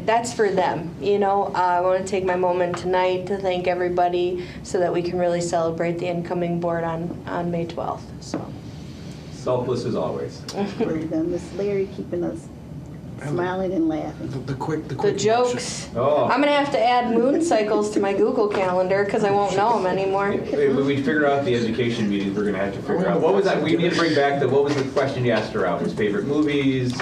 that's for them. I want to take my moment tonight to thank everybody so that we can really celebrate the incoming board on May 12th. So selfless as always. Miss Larry keeping us smiling and laughing. The jokes. Oh. I'm gonna have to add moon cycles to my Google Calendar because I won't know them anymore. When we figure out the education meetings, we're going to have to figure out what was that. We need to bring back what was the question you asked her out? Was favorite movies?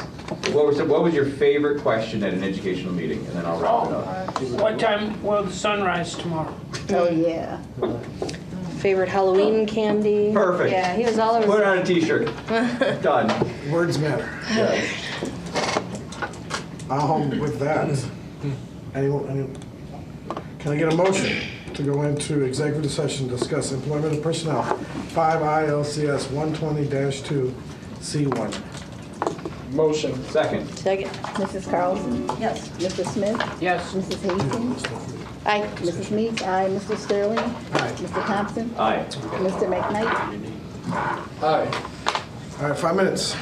What was your favorite question at an educational meeting? And then I'll wrap it up. What time will the sun rise tomorrow? Oh yeah. Favorite Halloween candy. Perfect. Yeah, he was all over. Put it on a T-shirt. Done. Words matter. Yes. With that, anyone, can I get a motion to go into executive session to discuss employment of personnel, 5 ILCS 120-2C1? Motion. Second. Mrs. Carlson? Yes. Mr. Smith? Yes. Mrs. Hastings? Aye. Mrs. Meeks? Aye. Mr. Sterling? Aye. Mr. Thompson? Aye. Mr. McKnight? Aye. All right, 5 minutes.